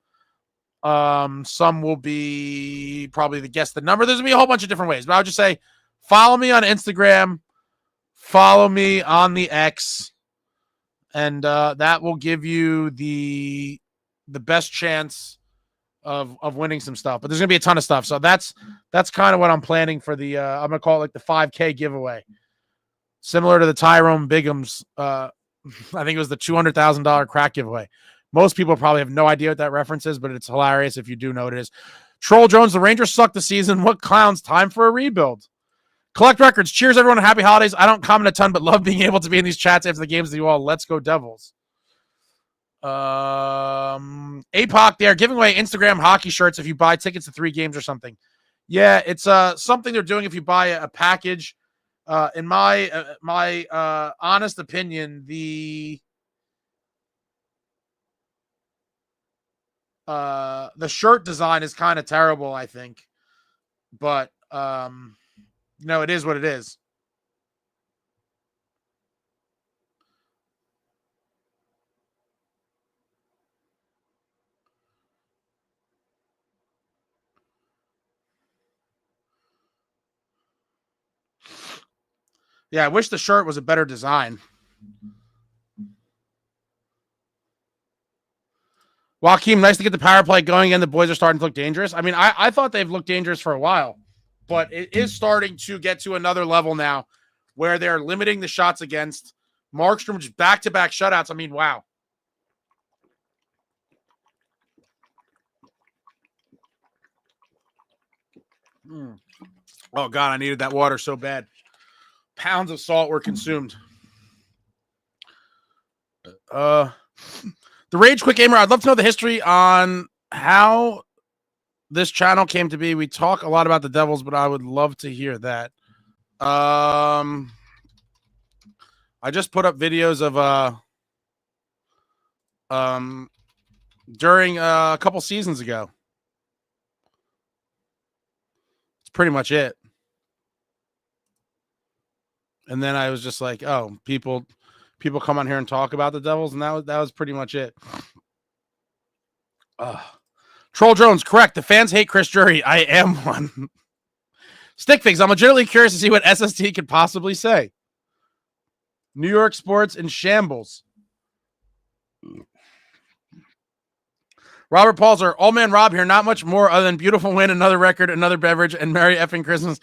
S1: Some will be probably the guess the number. There's gonna be a whole bunch of different ways, but I would just say follow me on Instagram, follow me on the X, and that will give you the best chance of winning some stuff. But there's gonna be a ton of stuff. So that's kind of what I'm planning for the I'm gonna call it like the 5K giveaway. Similar to the Tyrone Bigham's I think it was the $200,000 crack giveaway. Most people probably have no idea what that reference is, but it's hilarious if you do know what it is. Troll Jones, the Rangers suck this season. What clowns? Time for a rebuild. Collect records. Cheers, everyone. Happy holidays. I don't comment a ton, but love being able to be in these chats after the games with you all. Let's go Devils. APOC, they are giving away Instagram hockey shirts if you buy tickets to 3 games or something. Yeah, it's something they're doing if you buy a package. In my honest opinion, the shirt design is kind of terrible, I think. But it is what it is. Yeah, I wish the shirt was a better design. Joaquin, nice to get the power play going again. The boys are starting to look dangerous. I mean, I thought they've looked dangerous for a while, but it is starting to get to another level now where they're limiting the shots against. Markstrom just back-to-back shutouts. I mean, wow. Oh, God, I needed that water so bad. Pounds of salt were consumed. The Rage Quick Gamer, I'd love to know the history on how this channel came to be. We talk a lot about the Devils, but I would love to hear that. I just put up videos of during a couple seasons ago. It's pretty much it. And then I was just like, oh, people come on here and talk about the Devils, and that was pretty much it. Troll Jones, correct. The fans hate Chris Drury. I am one. Stickfigs, I'm legitimately curious to see what SST could possibly say. New York sports in shambles. Robert Paulser, old man Rob here. Not much more other than beautiful win, another record, another beverage, and Merry effing Christmas,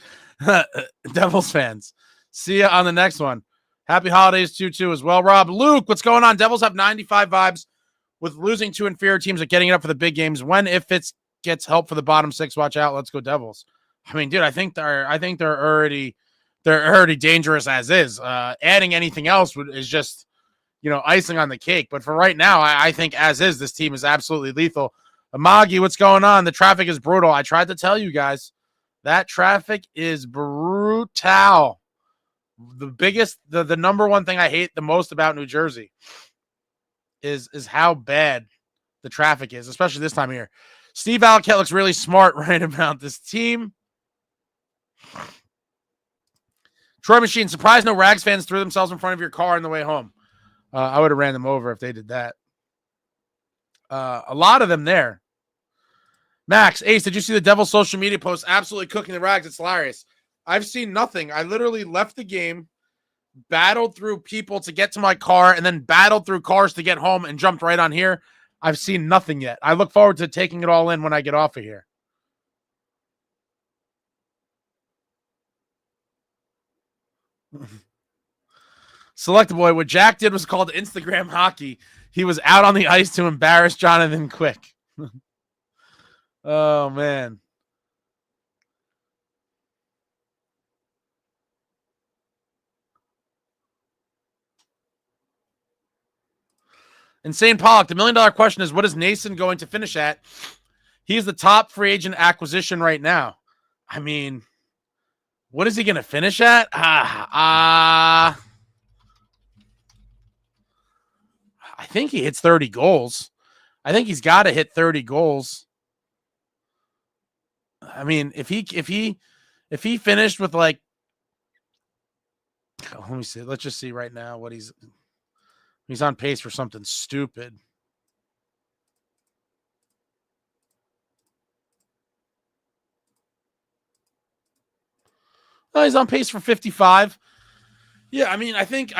S1: Devils fans. See ya on the next one. Happy holidays to you too as well, Rob. Luke, what's going on? Devils have 95 vibes with losing 2 inferior teams and getting it up for the big games. When, if it gets help for the bottom 6, watch out. Let's go Devils. I mean, dude, I think they're already dangerous as is. Adding anything else is just, icing on the cake. But for right now, I think as is, this team is absolutely lethal. Amagi, what's going on? The traffic is brutal. I tried to tell you guys that traffic is brutal. The number one thing I hate the most about New Jersey is how bad the traffic is, especially this time of year. Steve Alkett looks really smart right about this team. Troy Machine, surprised no Rags fans threw themselves in front of your car on the way home. I would have ran them over if they did that. A lot of them there. Max, Ace, did you see the Devils social media post? Absolutely cooking the rags. It's hilarious. I've seen nothing. I literally left the game, battled through people to get to my car, and then battled through cars to get home and jumped right on here. I've seen nothing yet. I look forward to taking it all in when I get off of here. Select Boy, what Jack did was called Instagram hockey. He was out on the ice to embarrass Jonathan Quick. Oh, man. Insane Pollock, the $1 million question is, what is Nason going to finish at? He's the top free agent acquisition right now. I mean, what is he going to finish at? I think he hits 30 goals. I think he's got to hit 30 goals. I mean, if he finished with like, let me see. Let's just see right now what he's on pace for something stupid. Oh, he's on pace for 55. Yeah, I mean, I think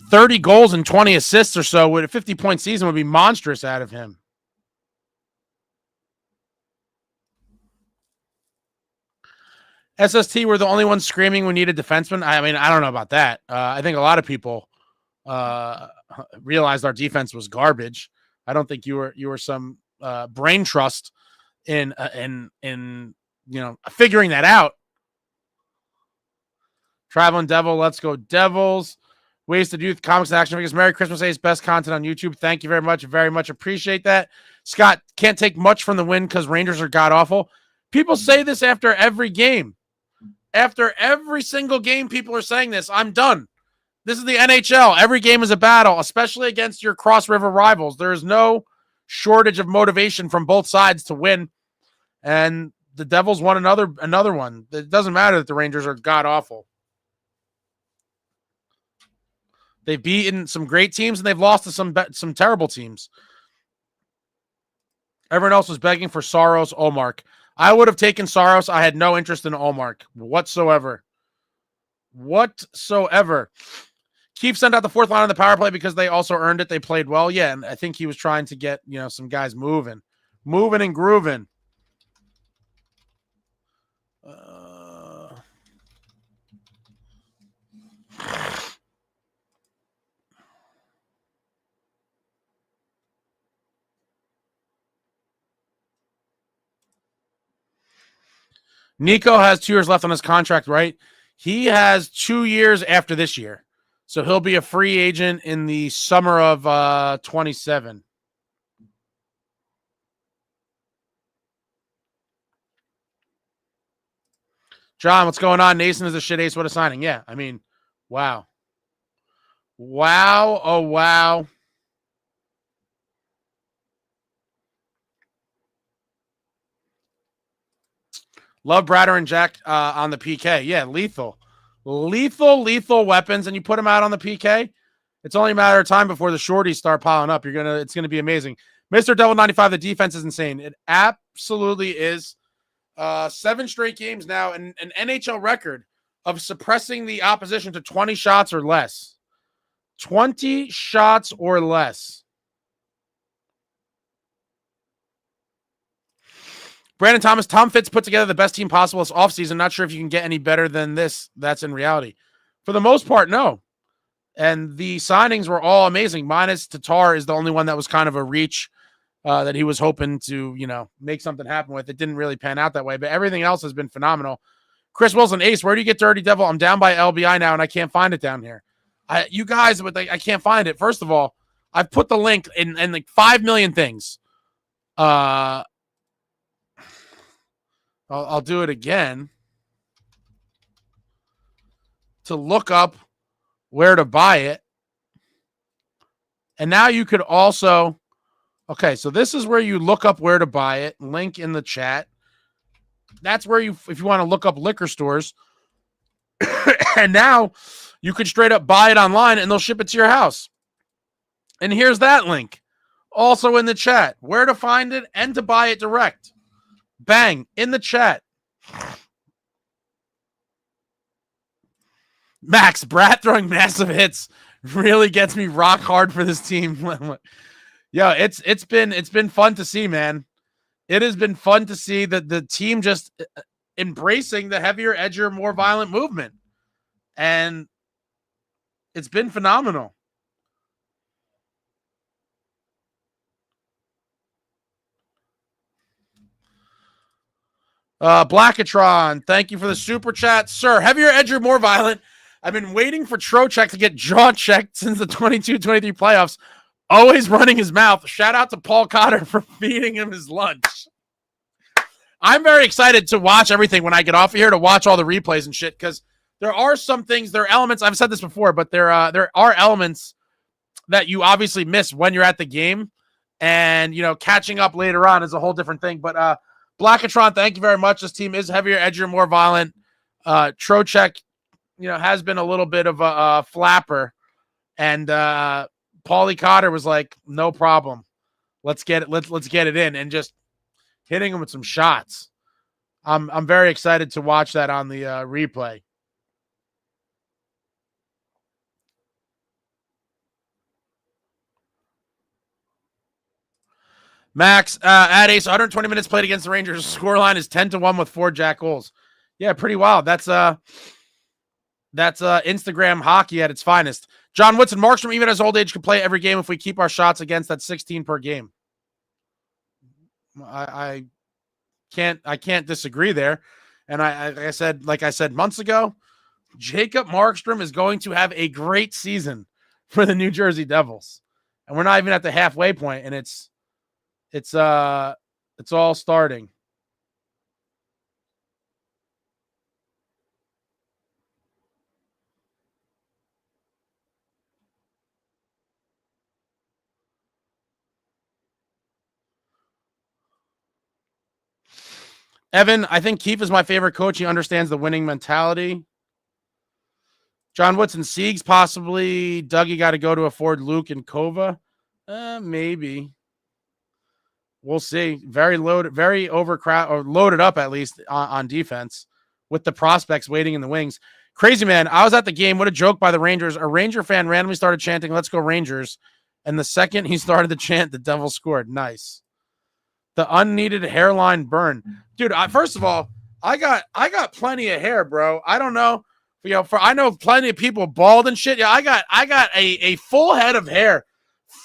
S1: 30 goals and 20 assists or so with a 50-point season would be monstrous out of him. SST were the only ones screaming we needed defensemen. I mean, I don't know about that. I think a lot of people realized our defense was garbage. I don't think you were some brain trust in figuring that out. Traveling Devil, let's go Devils. Wasted Youth, Comics and Action Figures. Merry Christmas Days, best content on YouTube. Thank you very much. Very much appreciate that. Scott, can't take much from the win because Rangers are god-awful. People say this after every game. After every single game, people are saying this. I'm done. This is the NHL. Every game is a battle, especially against your cross-river rivals. There is no shortage of motivation from both sides to win. And the Devils won another one. It doesn't matter that the Rangers are god-awful. They've beaten some great teams, and they've lost to some terrible teams. Everyone else was begging for Saros, Olmark. I would have taken Saros. I had no interest in Olmark whatsoever. Keefe sent out the fourth line on the power play because they also earned it. They played well. Yeah, and I think he was trying to get, some guys moving and grooving. Nico has 2 years left on his contract, right? He has 2 years after this year. So he'll be a free agent in the summer of 27. John, what's going on? Nason is a shit ace. What a signing. Yeah, I mean, wow. Wow. Oh, wow. Love Brodeur and Jack on the PK. Yeah, lethal weapons, and you put them out on the PK. It's only a matter of time before the shorties start piling up. It's gonna be amazing. Mr. Devil 95, the defense is insane. It absolutely is. 7 straight games now, and an NHL record of suppressing the opposition to 20 shots or less. 20 shots or less. Brandon Thomas, Tom Fitz put together the best team possible this offseason. Not sure if you can get any better than this. That's in reality. For the most part, no. And the signings were all amazing. Minus Tatar is the only one that was kind of a reach that he was hoping to, make something happen with. It didn't really pan out that way, but everything else has been phenomenal. Chris Wilson, Ace, where do you get Dirty Devil? I'm down by LBI now, and I can't find it down here. You guys, I can't find it. First of all, I've put the link in like 5 million things. I'll do it again to look up where to buy it. And now you could also, okay, so this is where you look up where to buy it. Link in the chat. That's where if you want to look up liquor stores. And now you could straight up buy it online and they'll ship it to your house. And here's that link. Also in the chat, where to find it and to buy it direct. Bang, in the chat. Max, Brad throwing massive hits really gets me rock hard for this team. Yo, it's been fun to see, man. It has been fun to see that the team just embracing the heavier, edgier, more violent movement. And it's been phenomenal. Blackatron, thank you for the super chat. Sir, heavier, edgier, more violent. I've been waiting for Trocheck to get jaw checked since the 22-23 playoffs. Always running his mouth. Shout out to Paul Cotter for feeding him his lunch. I'm very excited to watch everything when I get off of here, to watch all the replays and shit, because there are some things, there are elements, I've said this before, but there are elements that you obviously miss when you're at the game, and, catching up later on is a whole different thing. But Blackatron, thank you very much. This team is heavier, edgier, more violent. Trocheck, has been a little bit of a flapper, and Paulie Cotter was like, no problem. Let's get it in, and just hitting him with some shots. I'm very excited to watch that on the replay. Max, at Ace, 120 minutes played against the Rangers. Scoreline is 10-1 with 4 Jack goals. Yeah, pretty wild. That's Instagram hockey at its finest. John Woodson, Markstrom, even at his old age, could play every game if we keep our shots against. That 16 per game. I can't disagree there. And like I said months ago, Jacob Markstrom is going to have a great season for the New Jersey Devils. And we're not even at the halfway point, and it's all starting. Evan, I think Keefe is my favorite coach. He understands the winning mentality. John Woodson, Siegs possibly. Dougie got to go to afford Luke and Kova. Maybe. We'll see. Very loaded, very overcrowded, or loaded up at least on defense, with the prospects waiting in the wings. Crazy man, I was at the game. What a joke by the Rangers. A Ranger fan randomly started chanting, "Let's go Rangers." And the second he started to chant, the Devils scored. Nice. The unneeded hairline burn. Dude, first of all, I got plenty of hair, bro. I don't know. I know plenty of people bald and shit. Yeah, I got a full head of hair.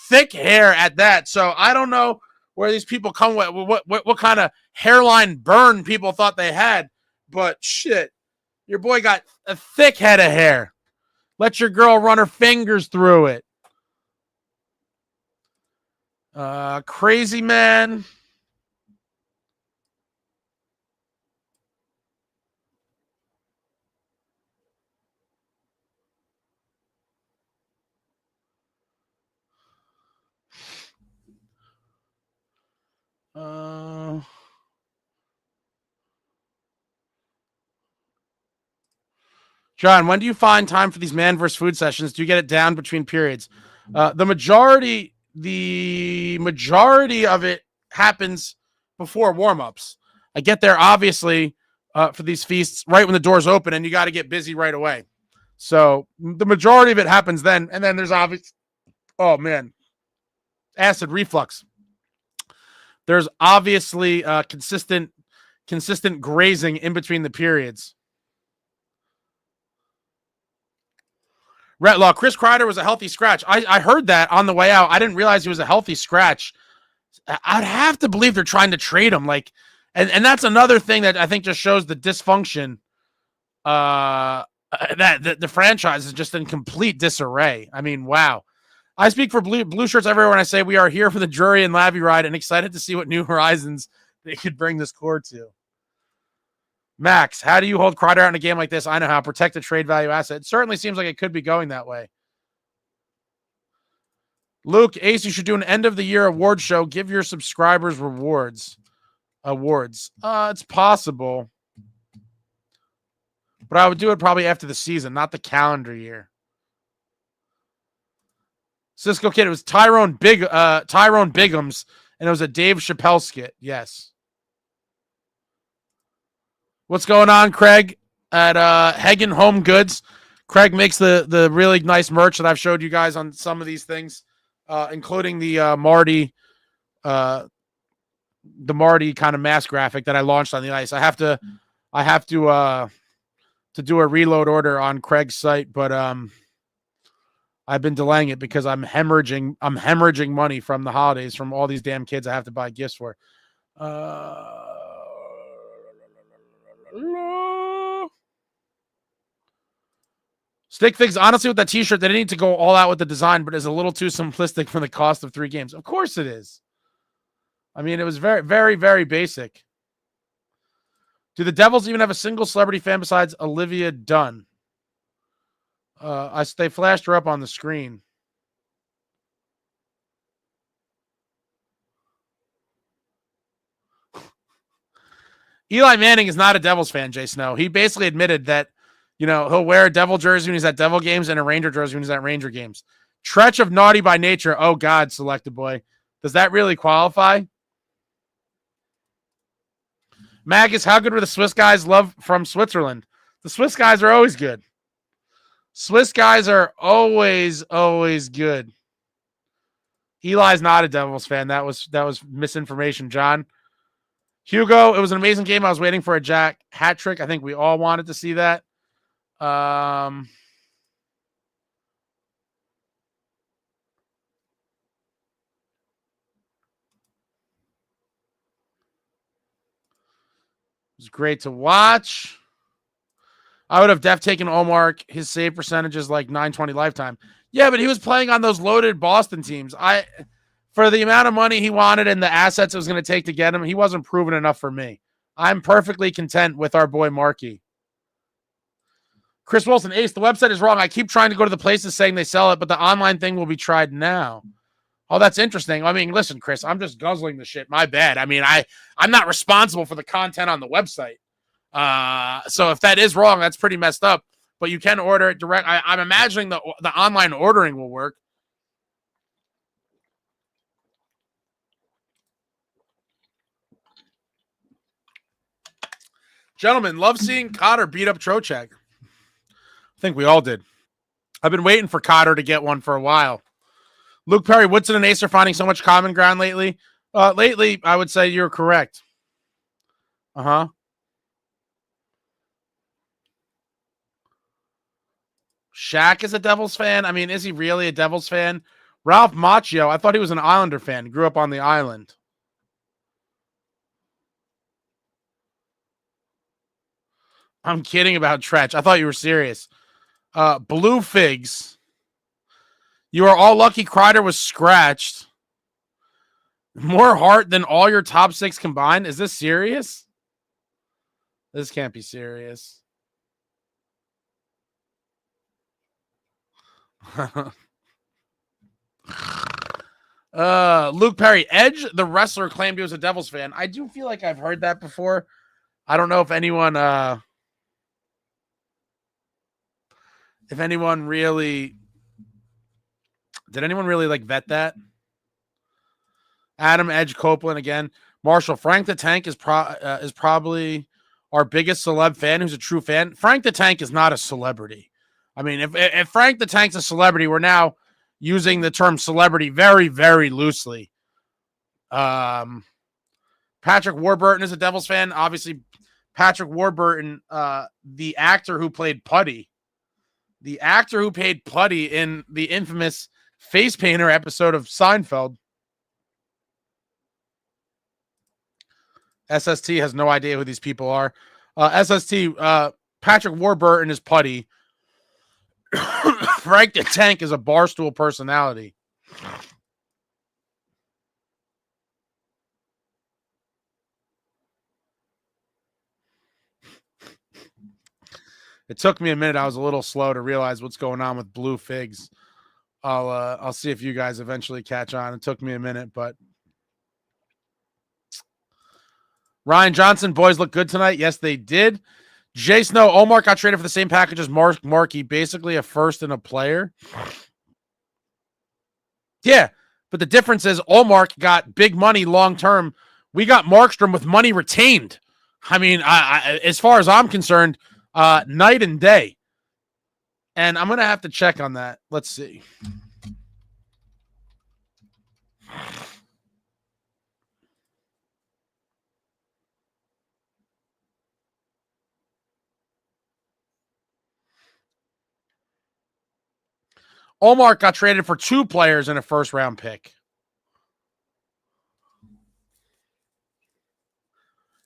S1: Thick hair at that. So I don't know where these people come with, what kind of hairline burn people thought they had. But shit, your boy got a thick head of hair. Let your girl run her fingers through it. Crazy man. John, when do you find time for these man versus food sessions? Do you get it down between periods? The majority of it happens before warmups. I get there obviously for these feasts right when the doors open, and you got to get busy right away. So the majority of it happens then, and then there's acid reflux. There's obviously consistent grazing in between the periods. Retlaw, Chris Kreider was a healthy scratch. I heard that on the way out. I didn't realize he was a healthy scratch. I'd have to believe they're trying to trade him. And that's another thing that I think just shows the dysfunction. That the franchise is just in complete disarray. I mean, wow. I speak for blue shirts everywhere when I say we are here for the Drury and Labby ride and excited to see what new horizons they could bring this core to. Max, how do you hold Kreider out in a game like this? I know how. Protect the trade value asset. It certainly seems like it could be going that way. Luke, Ace, you should do an end-of-the-year award show. Give your subscribers awards. It's possible. But I would do it probably after the season, not the calendar year. Cisco Kid. It was Tyrone Biggums, and it was a Dave Chappelle skit. Yes. What's going on, Craig? At Hagen Home Goods. Craig makes the really nice merch that I've showed you guys on some of these things, including the Marty kind of mask graphic that I launched on the ice. I have to do a reload order on Craig's site, but I've been delaying it because I'm hemorrhaging money from the holidays from all these damn kids I have to buy gifts for. Stick Figs, honestly, with that t-shirt, they didn't need to go all out with the design, but it's a little too simplistic for the cost of 3 games. Of course it is. I mean, it was very, very, very basic. Do the Devils even have a single celebrity fan besides Olivia Dunn? They flashed her up on the screen. Eli Manning is not a Devils fan, Jay Snow. He basically admitted that, he'll wear a Devil jersey when he's at Devil games and a Ranger jersey when he's at Ranger games. Tretch of naughty by nature. Oh, God, Selected Boy. Does that really qualify? Magus, how good were the Swiss guys love from Switzerland? The Swiss guys are always good. Swiss guys are always, always good. Eli's not a Devils fan. That was misinformation, John. Hugo, it was an amazing game. I was waiting for a Jack hat trick. I think we all wanted to see that. It was great to watch. I would have taken Omar. His save percentage is like 920 lifetime. Yeah, but he was playing on those loaded Boston teams. For the amount of money he wanted and the assets it was going to take to get him, he wasn't proven enough for me. I'm perfectly content with our boy Markey. Chris Wilson, Ace, the website is wrong. I keep trying to go to the places saying they sell it, but the online thing will be tried now. Oh, that's interesting. I mean, listen, Chris, I'm just guzzling the shit. My bad. I mean, I'm not responsible for the content on the website. So if that is wrong, that's pretty messed up. But you can order it direct. I'm imagining the online ordering will work. Gentlemen, love seeing Cotter beat up Trocheck. I think we all did. I've been waiting for Cotter to get one for a while. Luke Perry, Woodson and Ace are finding so much common ground lately. Lately, I would say you're correct. Shaq is a Devils fan. I mean, is he really a Devils fan? Ralph Macchio, I thought he was an Islander fan. He grew up on the island. I'm kidding about Tretch. I thought you were serious. Blue Figs. You are all lucky Kreider was scratched. More heart than all your top 6 combined? Is this serious? This can't be serious. Luke Perry, Edge, the wrestler, claimed he was a Devils fan. I do feel like I've heard that before. I don't know if anyone really did anyone really like vet that? Adam Edge Copeland again. Marshall, Frank the Tank is probably our biggest celeb fan who's a true fan. Frank the Tank is not a celebrity. I mean, if Frank the Tank's a celebrity, we're now using the term celebrity very, very loosely. Patrick Warburton is a Devils fan. Obviously, Patrick Warburton, the actor who played Putty. The actor who played Putty in the infamous Face Painter episode of Seinfeld. SST has no idea who these people are. SST, Patrick Warburton is Putty. Frank the Tank is a barstool personality. It took me a minute. I was a little slow to realize what's going on with Blue Figs. I'll see if you guys eventually catch on. It took me a minute, but Ryan Johnson, boys look good tonight. Yes, they did. Jay Snow, Omar got traded for the same package as Markey, basically a first and a player. Yeah, but the difference is Allmark got big money long-term. We got Markstrom with money retained. I mean, as far as I'm concerned, night and day. And I'm going to have to check on that. Let's see. Allmark got traded for 2 players and a first-round pick.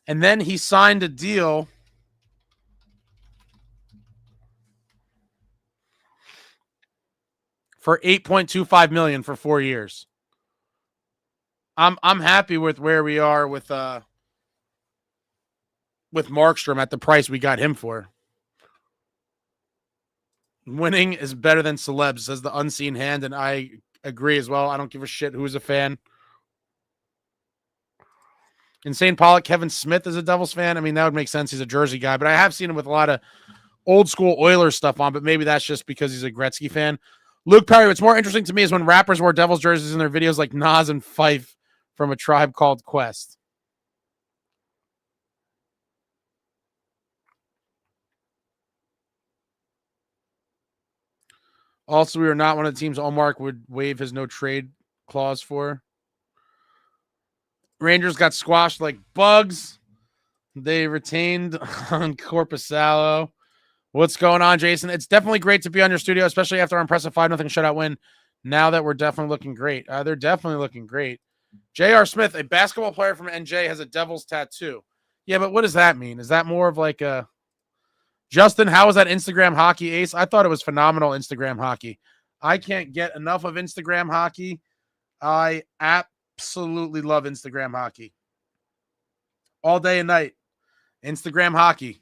S1: And then he signed a deal for $8.25 million for 4 years. I'm happy with where we are with Markstrom at the price we got him for. Winning is better than celebs, says the unseen hand, and I agree as well. I don't give a shit who's a fan. Insane Pollock, Kevin Smith is a Devils fan. I mean, that would make sense. He's a Jersey guy, but I have seen him with a lot of old school Oilers stuff on, but maybe that's just because he's a Gretzky fan. Luke Perry, what's more interesting to me is when rappers wore Devils jerseys in their videos like Nas and Fife from A Tribe Called Quest. Also, we are not one of the teams Allmark would waive his no trade clause for. Rangers got squashed like bugs. They retained on Corpusalo. What's going on, Jason? It's definitely great to be on your studio, especially after our impressive 5-0 shutout win. Now that we're definitely looking great. They're definitely looking great. J.R. Smith, a basketball player from NJ, has a Devils tattoo. Yeah, but what does that mean? Is that more of like a... Justin, how was that Instagram hockey, Ace? I thought it was phenomenal Instagram hockey. I can't get enough of Instagram hockey. I absolutely love Instagram hockey. All day and night. Instagram hockey.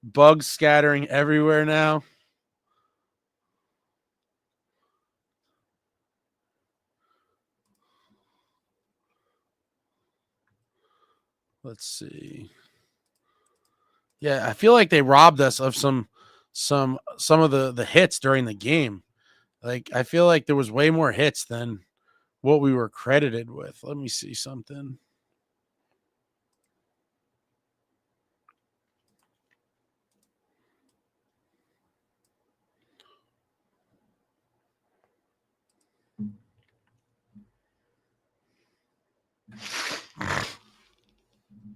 S1: Bugs scattering everywhere now. Let's see. Yeah, I feel like they robbed us of some of the hits during the game. Like, I feel like there was way more hits than what we were credited with. Let me see something.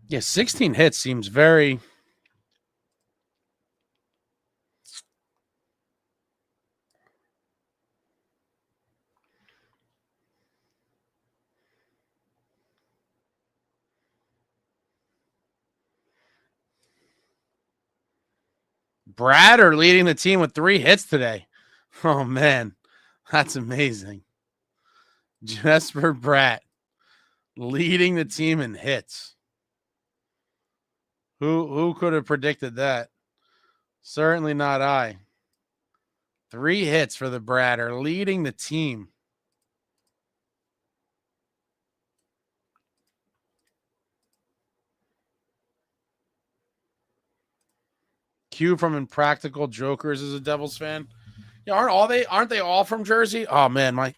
S1: Yeah, 16 hits seems very... Brodeur leading the team with 3 hits today. Oh, man. That's amazing. Jesper Bratt leading the team in hits. Who could have predicted that? Certainly not I. 3 hits for the Brodeur leading the team. Q from Impractical Jokers is a Devils fan. Yeah, aren't they all from Jersey? Oh man, my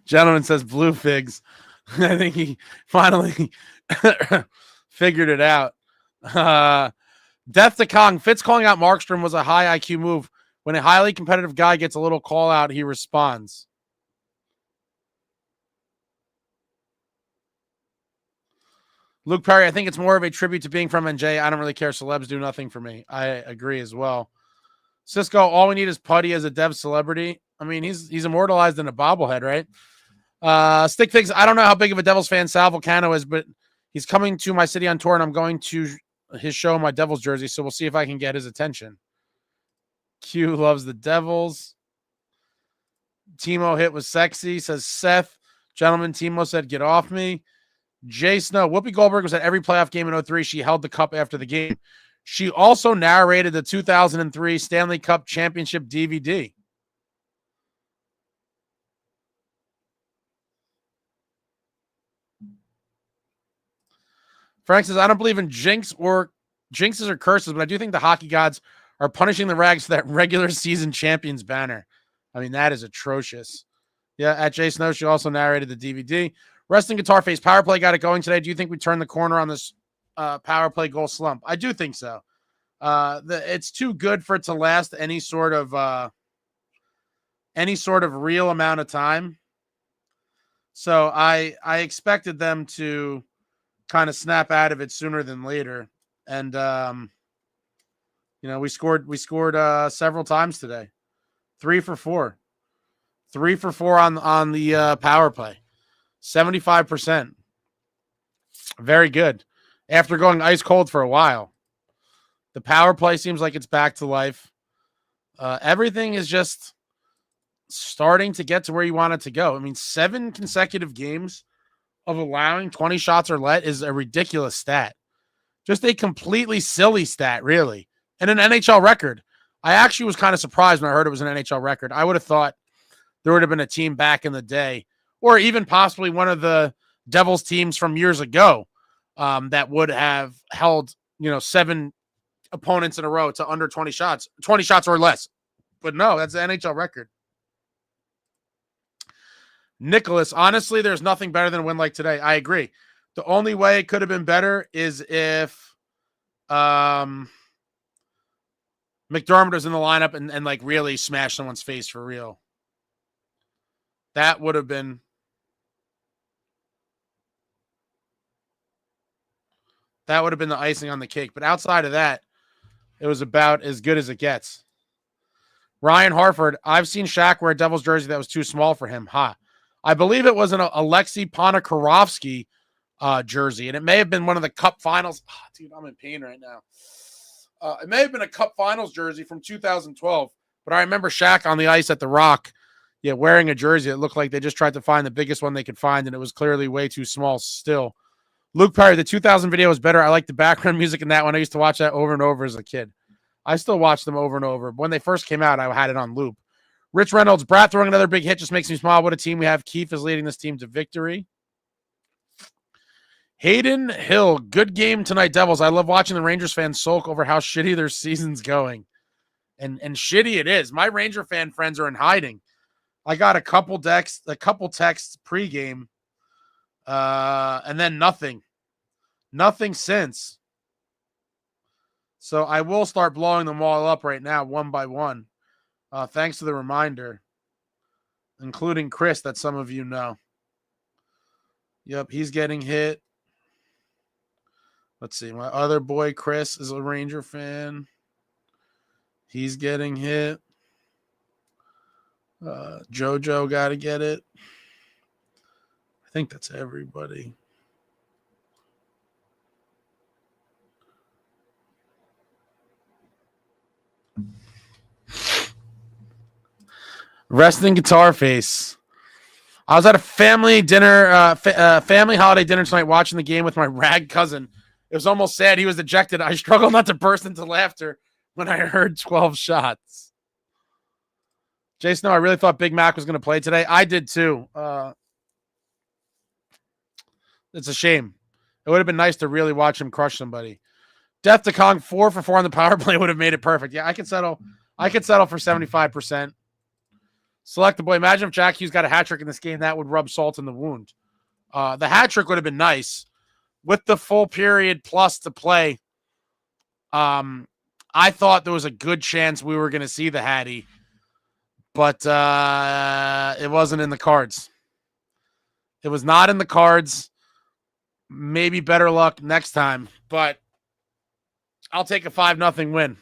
S1: gentleman says blue figs. I think he finally figured it out. Death to Kong. Fitz calling out Markstrom was a high IQ move. When a highly competitive guy gets a little call out, he responds. Luke Perry, I think it's more of a tribute to being from NJ. I don't really care. Celebs do nothing for me. I agree as well. Cisco, all we need is Putty as a Dev celebrity. I mean, he's immortalized in a bobblehead, right? Stick Figs, I don't know how big of a Devils fan Sal Volcano is, but he's coming to my city on tour, and I'm going to his show in my Devils jersey, so we'll see if I can get his attention. Q loves the Devils. Timo hit was sexy, says Seth. Gentlemen, Timo said, get off me. Jay Snow, Whoopi Goldberg was at every playoff game in 03. She held the cup after the game. She also narrated the 2003 Stanley Cup Championship DVD. Frank says, I don't believe in jinxes or curses, but I do think the hockey gods are punishing the Rags for that regular season champions banner. I mean, that is atrocious. Yeah, at Jay Snow, she also narrated the DVD. Wrestling Guitar Face, power play got it going today. Do you think we turned the corner on this power play goal slump? I do think so. It's too good for it to last any sort of real amount of time. So I expected them to kind of snap out of it sooner than later. And we scored several times today. 3 for 4. 3 for 4 on the power play. 75%. Very good. After going ice cold for a while. The power play seems like it's back to life. Everything is just starting to get to where you want it to go. I mean, 7 consecutive games of allowing 20 shots or less is a ridiculous stat. Just a completely silly stat, really. And an NHL record. I actually was kind of surprised when I heard it was an NHL record. I would have thought there would have been a team back in the day, or even possibly one of the Devils teams from years ago that would have held, 7 opponents in a row to under 20 shots or less. But no, that's the NHL record. Nicholas, honestly, there's nothing better than a win like today. I agree. The only way it could have been better is if McDermott was in the lineup and like really smashed someone's face for real. That would have been the icing on the cake. But outside of that, it was about as good as it gets. Ryan Harford, I've seen Shaq wear a Devils jersey that was too small for him. I believe it was an Alexei Ponikarovsky jersey, and it may have been one of the Cup Finals. Dude, I'm in pain right now. It may have been a Cup Finals jersey from 2012, but I remember Shaq on the ice at the Rock, wearing a jersey. It looked like they just tried to find the biggest one they could find, and it was clearly way too small still. Luke Perry, the 2000 video was better. I like the background music in that one. I used to watch that over and over as a kid. I still watch them over and over. When they first came out, I had it on loop. Rich Reynolds, Brat throwing another big hit just makes me smile. What a team we have. Keefe is leading this team to victory. Hayden Hill, good game tonight, Devils. I love watching the Rangers fans sulk over how shitty their season's going. And shitty it is. My Ranger fan friends are in hiding. I got a couple texts pregame, and then nothing. Nothing since. So I will start blowing them all up right now, one by one. Thanks to the reminder, including Chris, that some of you know. Yep, he's getting hit. Let's see. My other boy, Chris, is a Ranger fan. He's getting hit. Jojo got to get it. I think that's everybody. Wrestling Guitar Face. I was at a family dinner, family holiday dinner tonight watching the game with my rag cousin. It was almost sad he was ejected. I struggled not to burst into laughter when I heard 12 shots. Jason, I really thought Big Mac was going to play today. I did too. It's a shame. It would have been nice to really watch him crush somebody. Death to Kong, 4 for 4 on the power play would have made it perfect. Yeah, I could settle for 75%. Select the boy. Imagine if Jackhughes got a hat trick in this game. That would rub salt in the wound. The hat trick would have been nice. With the full period plus to play, I thought there was a good chance we were going to see the Hattie, but it wasn't in the cards. It was not in the cards. Maybe better luck next time, but I'll take a 5-0 win.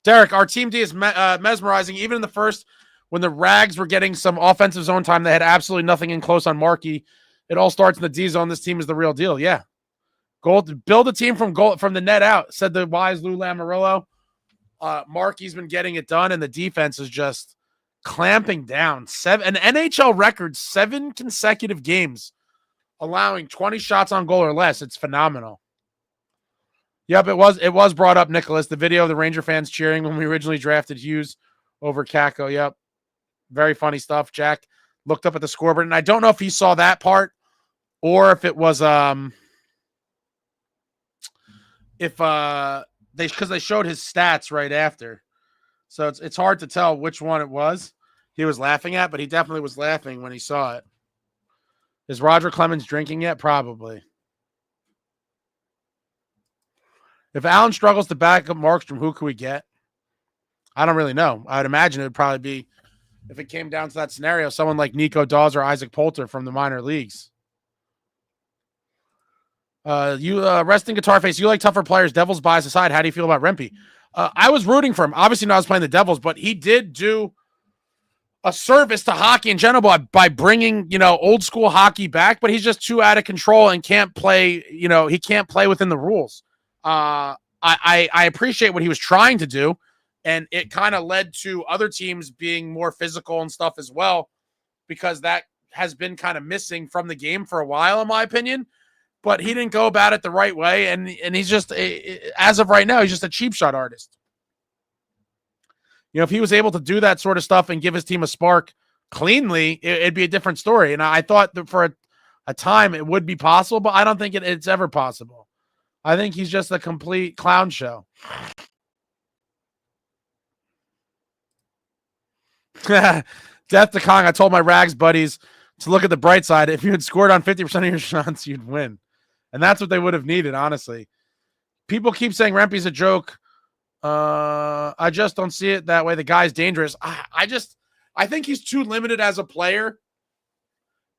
S1: Derek, our team D is mesmerizing. Even in the first, when the Rags were getting some offensive zone time, they had absolutely nothing in close on Markey. It all starts in the D zone. This team is the real deal. Yeah. Build a team from the net out, said the wise Lou Lamoriello. Markey's been getting it done, and the defense is just clamping down. An NHL record, 7 consecutive games, allowing 20 shots on goal or less. It's phenomenal. Yep, it was brought up, Nicholas. The video of the Ranger fans cheering when we originally drafted Hughes over Kako. Yep. Very funny stuff. Jack looked up at the scoreboard, and I don't know if he saw that part or if it was because they showed his stats right after. So it's hard to tell which one it was he was laughing at, but he definitely was laughing when he saw it. Is Roger Clemens drinking yet? Probably. If Allen struggles to back up Markstrom, who could we get? I don't really know. I'd imagine it would probably be, if it came down to that scenario, someone like Nico Dawes or Isaac Poulter from the minor leagues. Resting guitar face, you like tougher players, Devils bias aside, how do you feel about Rempe? I was rooting for him. Obviously, not I was playing the Devils, but he did do a service to hockey in general by bringing, old school hockey back, but he's just too out of control and can't play, he can't play within the rules. I appreciate what he was trying to do, and it kind of led to other teams being more physical and stuff as well, because that has been kind of missing from the game for a while, in my opinion. But he didn't go about it the right way, and he's just, as of right now, he's just a cheap shot artist. If he was able to do that sort of stuff and give his team a spark cleanly, it'd be a different story. And I thought that for a time it would be possible, but I don't think it's ever possible. I think he's just a complete clown show. Death to Kong. I told my Rags buddies to look at the bright side. If you had scored on 50% of your shots, you'd win. And that's what they would have needed, honestly. People keep saying Rempe's a joke. I just don't see it that way. The guy's dangerous. I think he's too limited as a player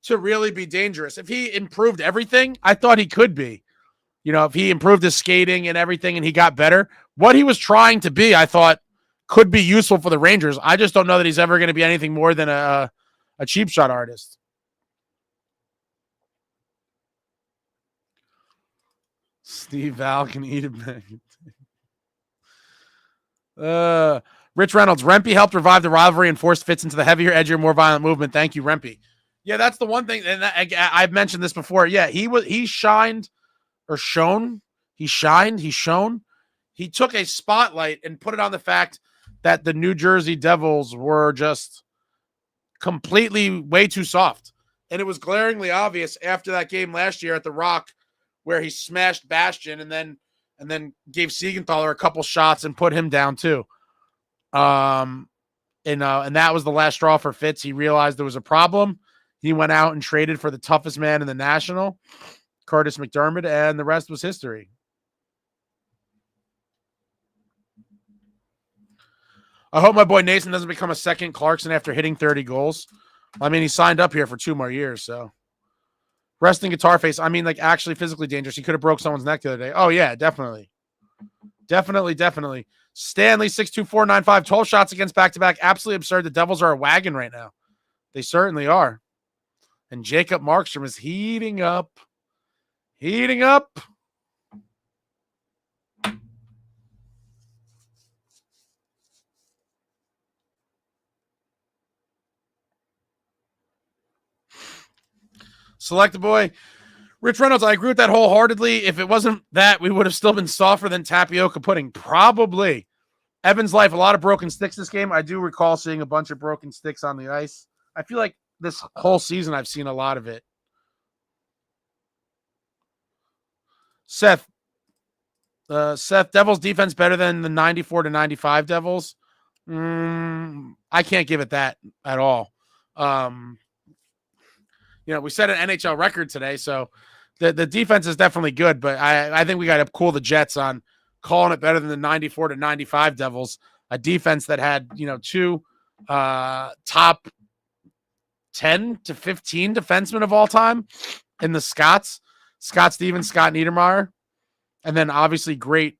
S1: to really be dangerous. If he improved everything, I thought he could be. If he improved his skating and everything and he got better, what he was trying to be, I thought could be useful for the Rangers. I just don't know that he's ever going to be anything more than a cheap shot artist. Steve Val can eat it back. Rich Reynolds. Rempe helped revive the rivalry and forced Fitz into the heavier, edgier, more violent movement. Thank you, Rempe. Yeah, that's the one thing. And I've mentioned this before. Yeah, he shined or shone. He shined. He shone. He took a spotlight and put it on the fact that the New Jersey Devils were just completely way too soft. And it was glaringly obvious after that game last year at the Rock, where he smashed Bastion and then gave Siegenthaler a couple shots and put him down too. And that was the last straw for Fitz. He realized there was a problem. He went out and traded for the toughest man in the National, Curtis McDermott, and the rest was history. I hope my boy Nathan doesn't become a second Clarkson after hitting 30 goals. I mean, he signed up here for 2 more years, so. Resting guitar face. I mean, like, actually physically dangerous. He could have broke someone's neck the other day. Oh, yeah, definitely. Definitely. Stanley, 62495, 12 shots against back-to-back. Absolutely absurd. The Devils are a wagon right now. They certainly are. And Jacob Markstrom is heating up. Select the boy. Rich Reynolds, I agree with that wholeheartedly. If it wasn't that, we would have still been softer than tapioca pudding. Probably. Evan's life, a lot of broken sticks this game. I do recall seeing a bunch of broken sticks on the ice. I feel like this whole season I've seen a lot of it. Seth, Devils defense better than the 94-95 Devils? I can't give it that at all. We set an NHL record today, so the defense is definitely good, but I think we got to cool the Jets on calling it better than the 94-95 Devils, a defense that had, 2 top 10 to 15 defensemen of all time in the Scott Stevens, Scott Niedermayer, and then obviously great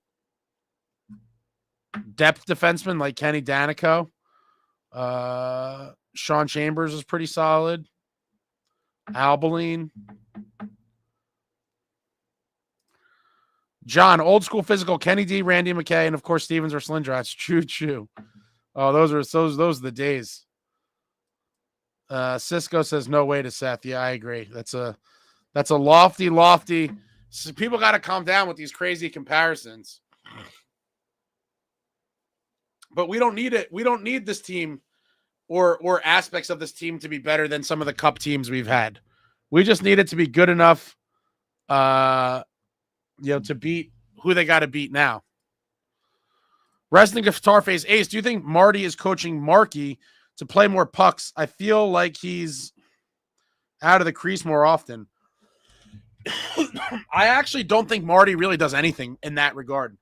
S1: depth defensemen like Kenny Danico. Sean Chambers is pretty solid. Albeline. John, old school physical, Kenny D, Randy McKay, and of course Stevens or Slindrats. Choo. Oh, those are the days. Cisco says no way to Seth. Yeah, I agree. That's a lofty So people got to calm down with these crazy comparisons. But we don't need it. We don't need this team or aspects of this team to be better than some of the cup teams we've had. We just need it to be good enough, to beat who they got to beat now. Wrestling Guitar Face Ace, do you think Marty is coaching Marky to play more pucks? I feel like he's out of the crease more often. I actually don't think Marty really does anything in that regard.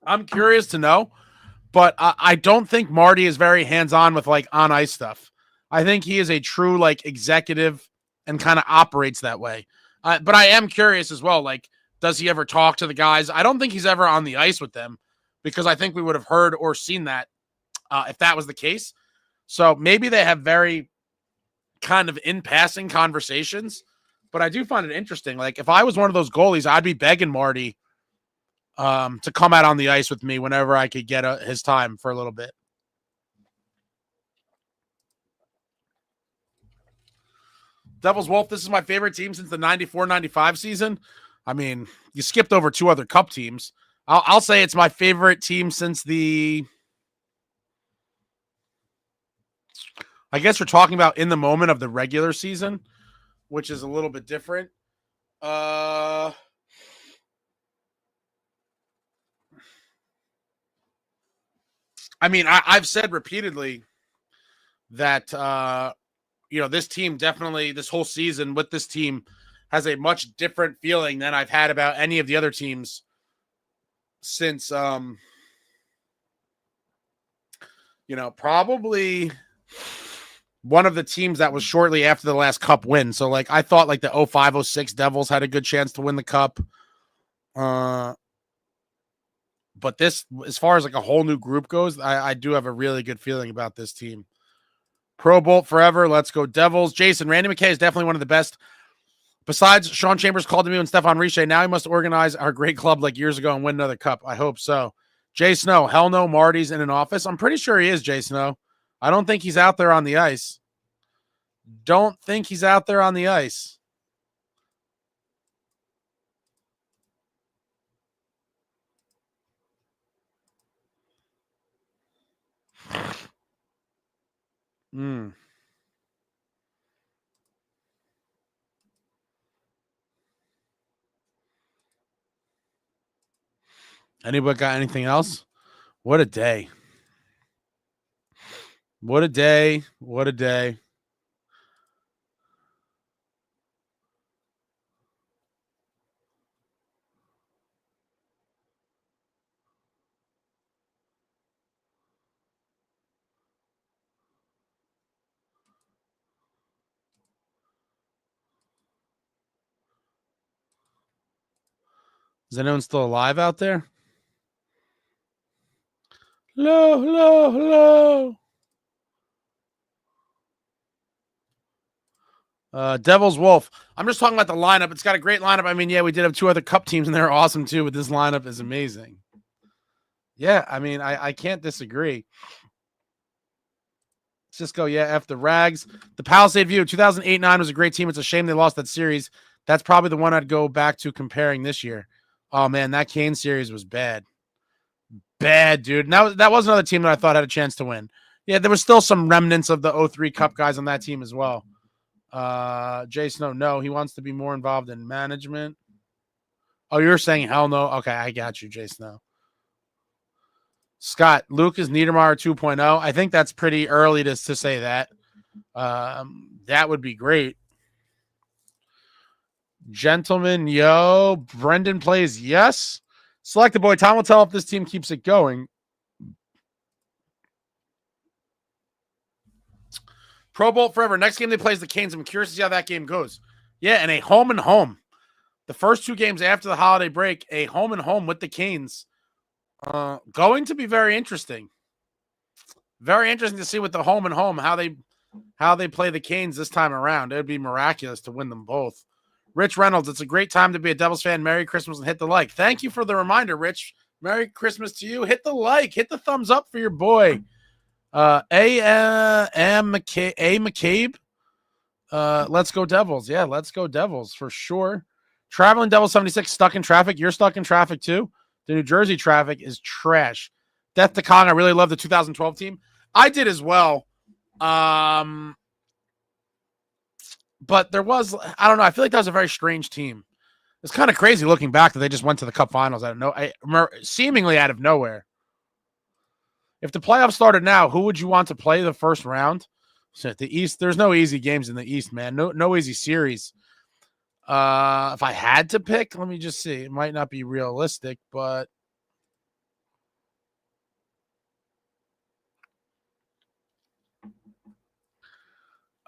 S1: I'm curious to know, but I don't think Marty is very hands-on with like on ice stuff. I think he is a true like executive and kind of operates that way. But I am curious as well. Like, does he ever talk to the guys? I don't think he's ever on the ice with them because I think we would have heard or seen that if that was the case. So maybe they have very kind of in passing conversations, but I do find it interesting. Like if I was one of those goalies, I'd be begging Marty to come out on the ice with me whenever I could get his time for a little bit. Devils Wolf, this is my favorite team since the 94-95 season. I mean, you skipped over two other cup teams. I'll say it's my favorite team since the... I guess we're talking about in the moment of the regular season, which is a little bit different. I mean, I've said repeatedly that, this team definitely, this whole season with this team has a much different feeling than I've had about any of the other teams since, probably one of the teams that was shortly after the last cup win. So, like, I thought, like, the 05-06 Devils had a good chance to win the cup. But this, as far as, like, a whole new group goes, I do have a really good feeling about this team. Pro Bolt forever. Let's go Devils. Jason, Randy McKay is definitely one of the best. Besides, Sean Chambers called to me and Stefan Riche. Now he must organize our great club like years ago and win another cup. I hope so. Jay Snow, hell no, Marty's in an office. I'm pretty sure he is, Jay Snow. I don't think he's out there on the ice. Don't think he's out there on the ice. Anybody got anything else? What a day. What a day. What a day. Is anyone still alive out there? Hello, hello, hello. Devils Wolf. I'm just talking about the lineup. It's got a great lineup. I mean, yeah, we did have two other cup teams, and they're awesome too, but this lineup is amazing. Yeah, I mean, I can't disagree. Cisco, yeah, F the Rags. The Palisade View, 2008-9 was a great team. It's a shame they lost that series. That's probably the one I'd go back to comparing this year. Oh, man, that Kane series was bad. Bad, dude. Now that was another team that I thought had a chance to win. Yeah, there was still some remnants of the 03 Cup guys on that team as well. Jay Snow, no, he wants to be more involved in management. Oh, you're saying hell no? Okay, I got you, Jay Snow. Scott, Lucas Niedermayer 2.0. I think that's pretty early to say that. That would be great. Gentlemen, yo, Brendan plays yes. Select the boy. Tom will tell if this team keeps it going. Pro Bowl forever. Next game they play is the Canes. I'm curious to see how that game goes. Yeah, and a home and home. The first two games after the holiday break, a home and home with the Canes. Going to be very interesting. Very interesting to see with the home and home how they play the Canes this time around. It would be miraculous to win them both. Rich Reynolds, it's a great time to be a Devils fan. Merry Christmas and hit the like. Thank you for the reminder, Rich. Merry Christmas to you. Hit the like. Hit the thumbs up for your boy. McCabe. Let's go Devils. Yeah, let's go Devils for sure. Traveling Devil 76 stuck in traffic. You're stuck in traffic too. The New Jersey traffic is trash. Death to Kong. I really love the 2012 team. I did as well. But there was, I don't know. I feel like that was a very strange team. It's kind of crazy looking back that they just went to the Cup Finals seemingly out of nowhere. If the playoffs started now, who would you want to play the first round? So the East, there's no easy games in the East, man. No easy series. If I had to pick, let me just see. It might not be realistic, but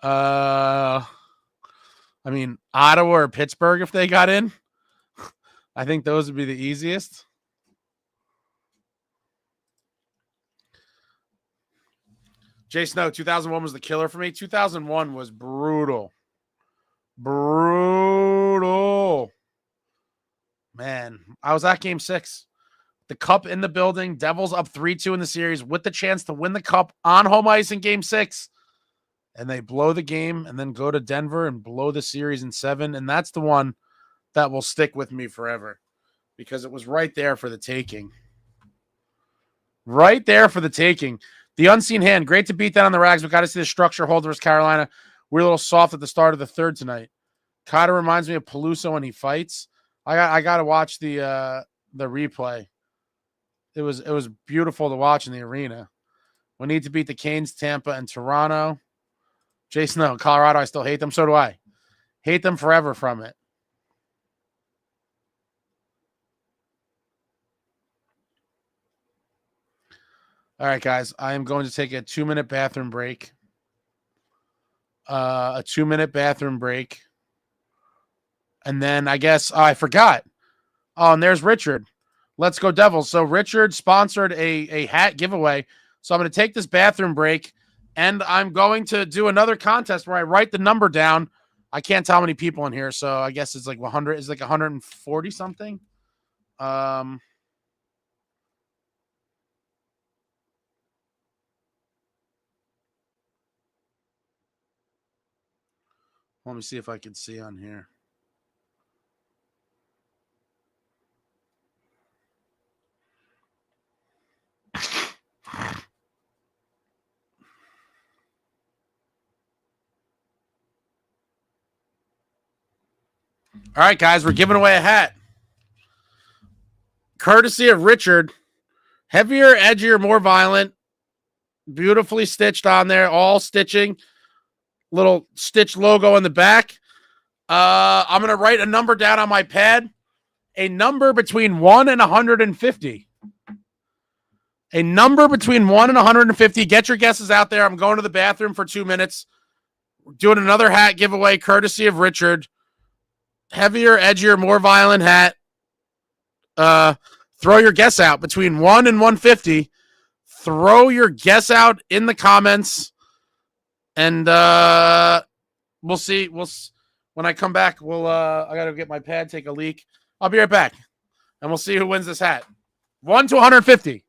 S1: I mean, Ottawa or Pittsburgh if they got in. I think those would be the easiest. Jay Snow, 2001 was the killer for me. 2001 was brutal. Brutal. Man, I was at game 6. The Cup in the building. Devils up 3-2 in the series with the chance to win the Cup on home ice in game 6. And they blow the game and then go to Denver and blow the series in 7. And that's the one that will stick with me forever because it was right there for the taking. Right there for the taking. The unseen hand. Great to beat that on the rags, but got to see the structure hold versus Carolina. We're a little soft at the start of the third tonight. Kind of reminds me of Peluso when he fights. I got to watch the replay. It was beautiful to watch in the arena. We need to beat the Canes, Tampa, and Toronto. Jason, no, Colorado, I still hate them. So do I. Hate them forever from it. All right, guys. I am going to take a 2-minute bathroom break. A 2-minute bathroom break. And then I guess I forgot. Oh, and there's Richard. Let's go Devils. So Richard sponsored a hat giveaway. So I'm going to take this bathroom break, and I'm going to do another contest where I write the number down. I can't tell how many people in here, so I guess it's like 100. It's like 140 something. Let me see if I can see on here. All right, guys, we're giving away a hat. Courtesy of Richard. Heavier, edgier, more violent. Beautifully stitched on there. All stitching. Little stitch logo in the back. I'm going to write a number down on my pad. A number between 1 and 150. A number between 1 and 150. Get your guesses out there. I'm going to the bathroom for 2 minutes. Doing another hat giveaway courtesy of Richard. Heavier, edgier, more violent hat. Throw your guess out between 1 and 150. Throw your guess out in the comments. And we'll see. When I come back, I got to get my pad, take a leak. I'll be right back. And we'll see who wins this hat. 1 to 150.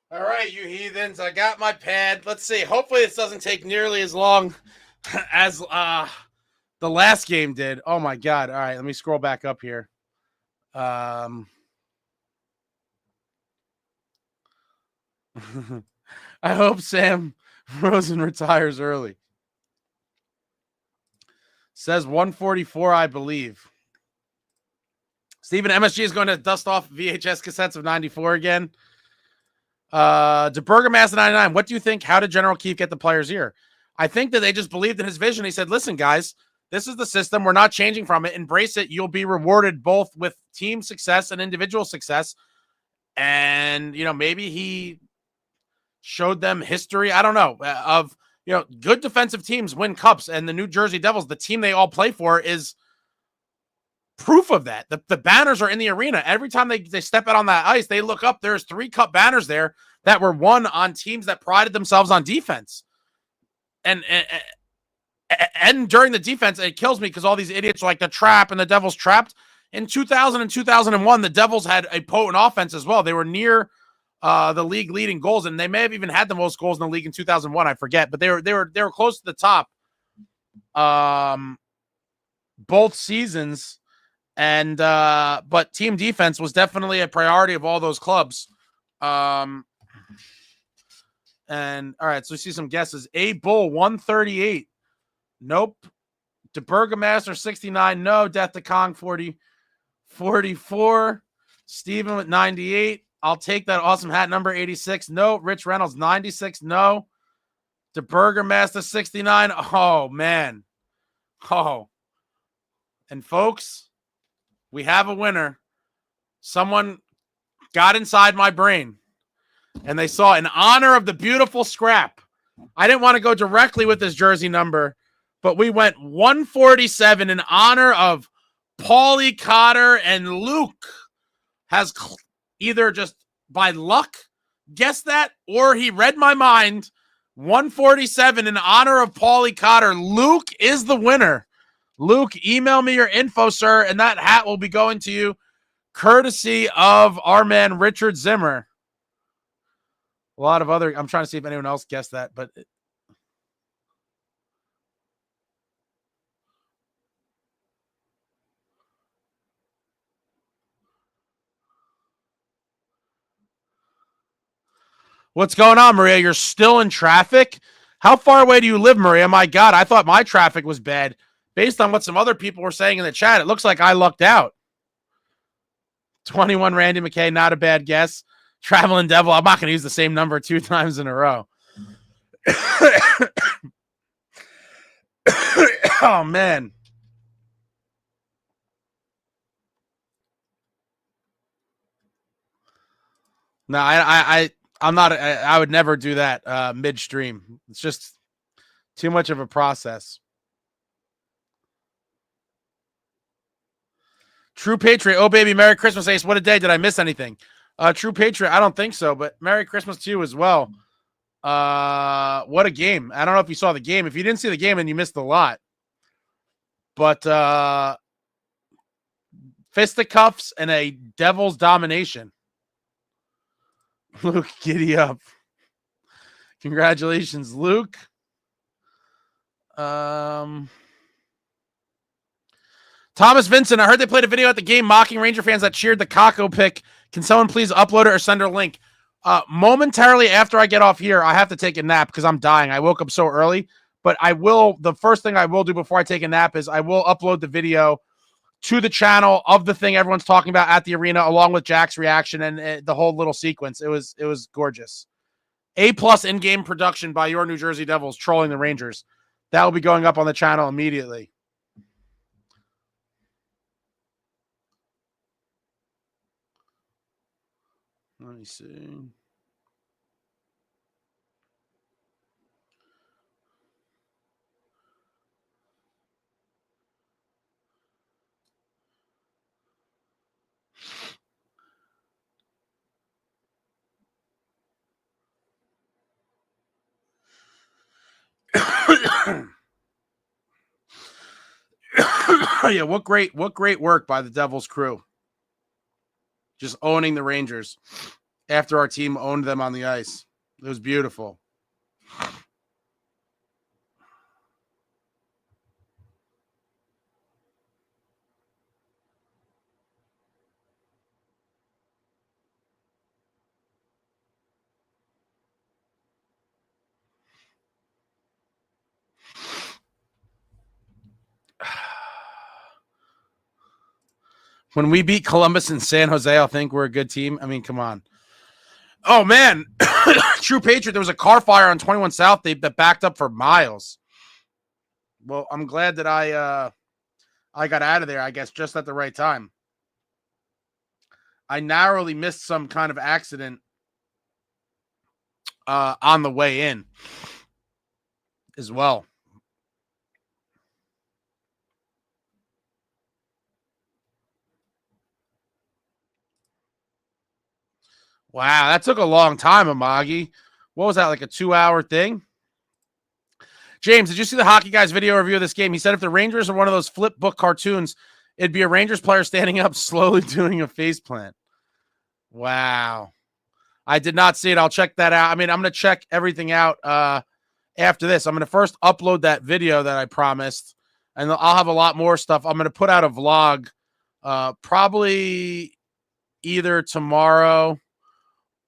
S1: All right, you heathens. I got my pad. Let's see. Hopefully this doesn't take nearly as long as the last game did. Oh my god. All right, let me scroll back up here. I hope Sam Rosen retires early. Says 144, I believe. Steven, MSG is going to dust off VHS cassettes of 94 again. DeBurgermaster 99. What do you think? How did General Keefe get the players here? I think that they just believed in his vision. He said, listen, guys, this is the system. We're not changing from it. Embrace it. You'll be rewarded both with team success and individual success. And, you know, maybe he showed them history. I don't know, of, you know, good defensive teams win cups, and the New Jersey Devils, the team they all play for, is proof of that. The banners are in the arena. Every time they step out on that ice, they look up. There's 3 cup banners there that were won on teams that prided themselves on defense. And during the defense, it kills me because all these idiots are like the trap and the Devils trapped. In 2000 and 2001, the Devils had a potent offense as well. They were near the league leading goals, and they may have even had the most goals in the league in 2001. I forget, but they were close to the top both seasons. And but team defense was definitely a priority of all those clubs. And all right, so we see some guesses. A Bull 138. Nope. DeBurgermaster 69. No. Death to Kong 44. Steven with 98. I'll take that awesome hat number 86. No. Rich Reynolds 96. No. DeBurgermaster 69. Oh man. Oh. And folks, we have a winner. Someone got inside my brain and they saw, in honor of the beautiful scrap, I didn't want to go directly with this jersey number, but we went 147 in honor of Paulie Cotter, and Luke has either just by luck guessed that or he read my mind. 147 in honor of Paulie Cotter. Luke is the winner. Luke, email me your info, sir, and that hat will be going to you courtesy of our man Richard Zimmer. A lot of other, I'm trying to see if anyone else guessed that, but what's going on, Maria? You're still in traffic? How far away do you live, Maria? My God, I thought my traffic was bad. Based on what some other people were saying in the chat, it looks like I lucked out. 21 Randy McKay, not a bad guess. Traveling Devil, I'm not going to use the same number 2 times in a row. Oh, man. No, I'm not. I would never do that midstream. It's just too much of a process. True Patriot. Oh, baby. Merry Christmas, Ace. What a day. Did I miss anything? True Patriot. I don't think so, but Merry Christmas to you as well. What a game. I don't know if you saw the game. If you didn't see the game, then you missed a lot. But fisticuffs and a Devils domination. Luke, giddy up. Congratulations, Luke. Thomas Vincent, I heard they played a video at the game mocking Ranger fans that cheered the Kako pick. Can someone please upload it or send a link? Momentarily after I get off here, I have to take a nap because I'm dying. I woke up so early. But I will, the first thing I will do before I take a nap is I will upload the video to the channel of the thing everyone's talking about at the arena, along with Jack's reaction and the whole little sequence. It was gorgeous. A+ in-game production by your New Jersey Devils trolling the Rangers. That will be going up on the channel immediately. Let me see. Yeah, what great work by the Devils crew. Just owning the Rangers. after our team owned them on the ice. It was beautiful. When we beat Columbus and San Jose, I think we're a good team. I mean, come on. Oh, man. True Patriot, there was a car fire on 21 South that backed up for miles. Well, I'm glad that I got out of there, I guess, just at the right time. I narrowly missed some kind of accident on the way in as well. Wow, that took a long time, Amagi. What was that, like a 2-hour thing? James, did you see the Hockey Guys video review of this game? He said if the Rangers are one of those flip book cartoons, it'd be a Rangers player standing up, slowly doing a faceplant. Wow. I did not see it. I'll check that out. I mean, I'm going to check everything out after this. I'm going to first upload that video that I promised, and I'll have a lot more stuff. I'm going to put out a vlog probably either tomorrow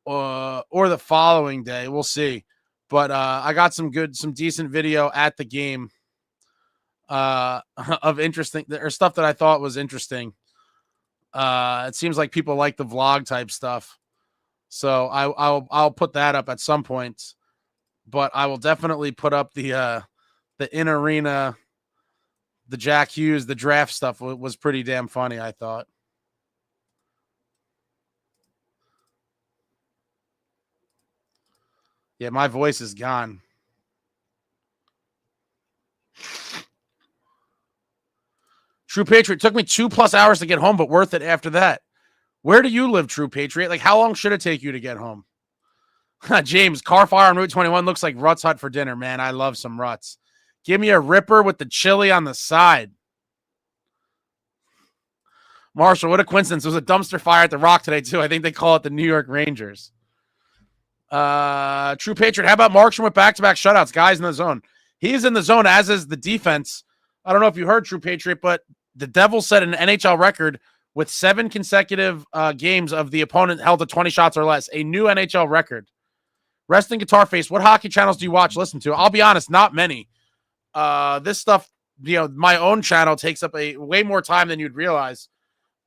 S1: or the following day. We'll see. But I got some decent video at the game of interesting or stuff that I thought was interesting. It seems like people like the vlog type stuff. So I'll put that up at some point. But I will definitely put up the in-arena, the Jackhughes, the draft stuff was pretty damn funny, I thought. Yeah, my voice is gone. True Patriot, took me 2+ hours to get home, but worth it after that. Where do you live, True Patriot? Like, how long should it take you to get home? James, car fire on Route 21 looks like Rutt's Hut for dinner, man. I love some Rutt's. Give me a Ripper with the chili on the side. Marshall, what a coincidence. There was a dumpster fire at the Rock today, too. I think they call it the New York Rangers. True Patriot, how about Markstrom with back-to-back shutouts? Guys in the zone. He's in the zone, as is the defense. I don't know if you heard, True Patriot, but the Devils set an NHL record with 7 consecutive games of the opponent held to 20 shots or less. A new NHL record. Resting Guitar Face, what hockey channels do you watch, listen to? I'll be honest, not many. This stuff, my own channel takes up way more time than you'd realize.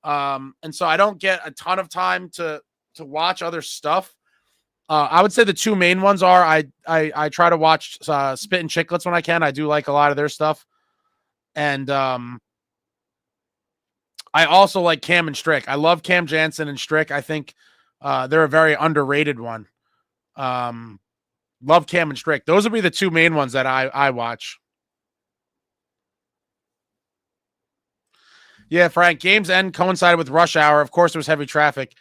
S1: And so I don't get a ton of time to watch other stuff. I would say the 2 main ones are I try to watch Spit and Chicklets when I can. I do like a lot of their stuff. And I also like Cam and Strick. I love Cam Jansen and Strick. I think they're a very underrated one. Love Cam and Strick. Those would be the 2 main ones that I watch. Yeah, Frank, games end coincided with rush hour. Of course, there was heavy traffic.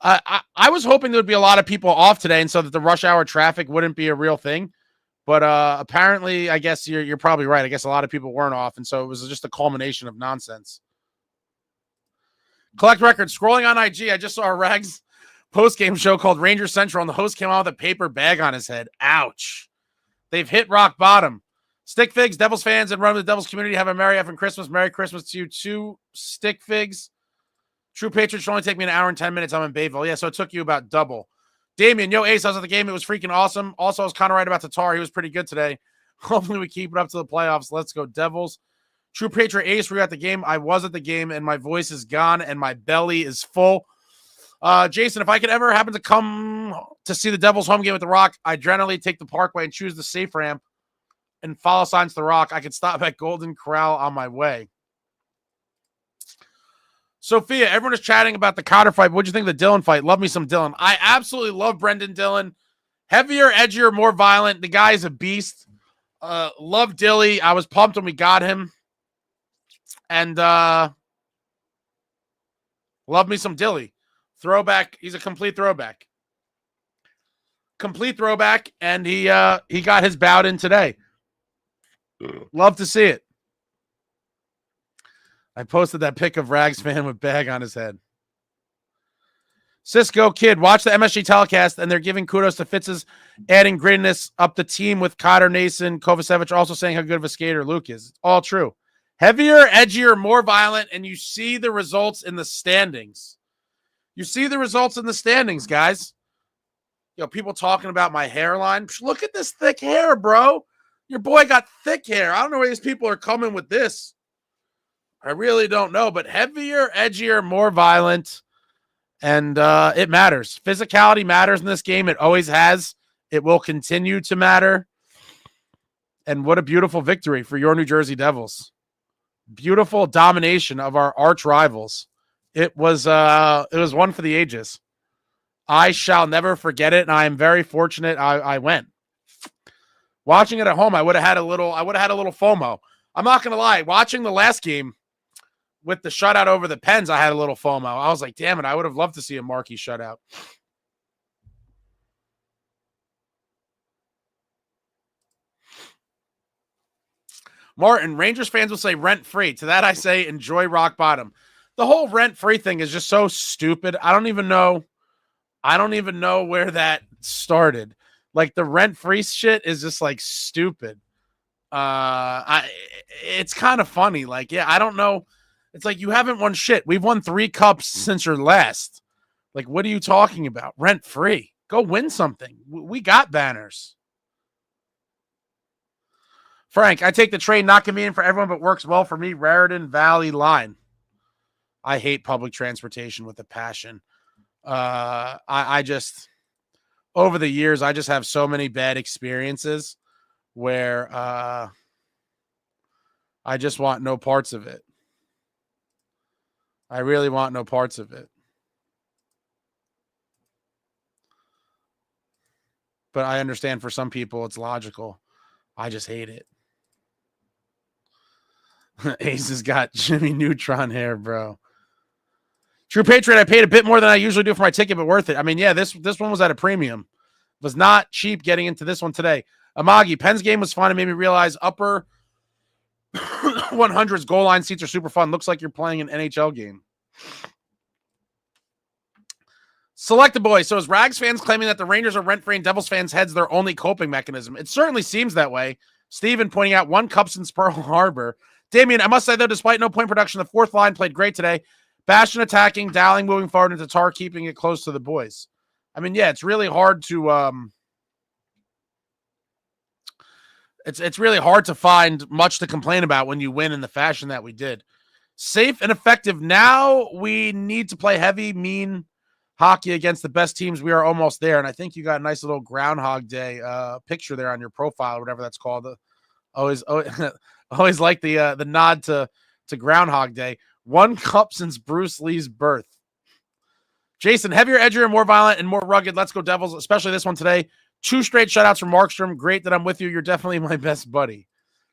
S1: I was hoping there would be a lot of people off today, and so that the rush hour traffic wouldn't be a real thing. But apparently, I guess you're probably right. I guess a lot of people weren't off, and so it was just a culmination of nonsense. Collect records. Scrolling on IG, I just saw a Rags post-game show called Ranger Central, and the host came out with a paper bag on his head. Ouch. They've hit rock bottom. Stick Figs, Devils fans, and Run with the Devils community have a Merry effing Christmas. Merry Christmas to you too, Stick Figs. True Patriots should only take me an hour and 10 minutes. I'm in Bayville. Yeah, so it took you about double. Damien, yo, Ace, I was at the game. It was freaking awesome. Also, I was kind of right about Tatar. He was pretty good today. Hopefully, we keep it up to the playoffs. Let's go, Devils. True Patriot Ace, were you at the game? I was at the game, and my voice is gone, and my belly is full. Jason, if I could ever happen to come to see the Devils home game at the Rock, I'd generally take the Parkway and choose the safe ramp and follow signs to the Rock. I could stop at Golden Corral on my way. Sophia, everyone is chatting about the Cotter fight. What'd you think of the Dillon fight? Love me some Dillon. I absolutely love Brendan Dillon. Heavier, edgier, more violent. The guy is a beast. Love Dilly. I was pumped when we got him. And love me some Dilly. Throwback. He's a complete throwback. Complete throwback. And he got his bout in today. Love to see it. I posted that pic of Rags fan with bag on his head. Cisco Kid, watch the MSG telecast, and they're giving kudos to Fitz's adding grittiness up the team with Cotter, Nason, Kovacevic, also saying how good of a skater Luke is. All true. Heavier, edgier, more violent, and you see the results in the standings. You see the results in the standings, guys. You know, people talking about my hairline. Look at this thick hair, bro. Your boy got thick hair. I don't know where these people are coming with this. I really don't know, but heavier, edgier, more violent, and it matters. Physicality matters in this game. It always has. It will continue to matter. And what a beautiful victory for your New Jersey Devils. Beautiful domination of our arch rivals. It was one for the ages. I shall never forget it, and I am very fortunate I went. Watching it at home, I would have had a little FOMO. I'm not gonna lie. Watching the last game with the shutout over the Pens, I had a little FOMO. I was like, damn it, I would have loved to see a Markey shutout. Martin, Rangers fans will say rent-free. To that I say enjoy rock bottom. The whole rent-free thing is just so stupid. I don't even know where that started. Like the rent-free shit is just like stupid. It's kind of funny. Like, yeah, I don't know. It's like you haven't won shit. We've won 3 cups since your last. Like, what are you talking about? Rent-free. Go win something. We got banners. Frank, I take the train, not convenient for everyone, but works well for me. Raritan Valley line. I hate public transportation with a passion. I just, over the years, I just have so many bad experiences where I just want no parts of it. I really want no parts of it. But I understand for some people it's logical. I just hate it. Ace has got Jimmy Neutron hair, bro. True Patriot, I paid a bit more than I usually do for my ticket, but worth it. I mean, yeah, this one was at a premium. It was not cheap getting into this one today. Amagi, Penn's game was fun. It made me realize upper 100s goal line seats are super fun. Looks like you're playing an NHL game. Select the boy. So is Rags fans claiming that the Rangers are rent-free and Devils fans' heads their only coping mechanism? It certainly seems that way. Steven pointing out 1 cup since Pearl Harbor. Damien, I must say, though, despite no point production, the fourth line played great today. Bastion attacking, Dowling moving forward, and Tatar keeping it close to the boys. I mean, yeah, it's really hard to it's really hard to find much to complain about when you win in the fashion that we did. Safe and effective. Now we need to play heavy, mean hockey against the best teams. We are almost there, and I think you got a nice little Groundhog Day picture there on your profile, or whatever that's called. Always like the nod to Groundhog Day. 1 cup since Bruce Lee's birth. Jason, heavier, edgier, and more violent and more rugged. Let's go Devils, especially this one today. 2 straight shutouts from Markstrom. Great that I'm with you. You're definitely my best buddy.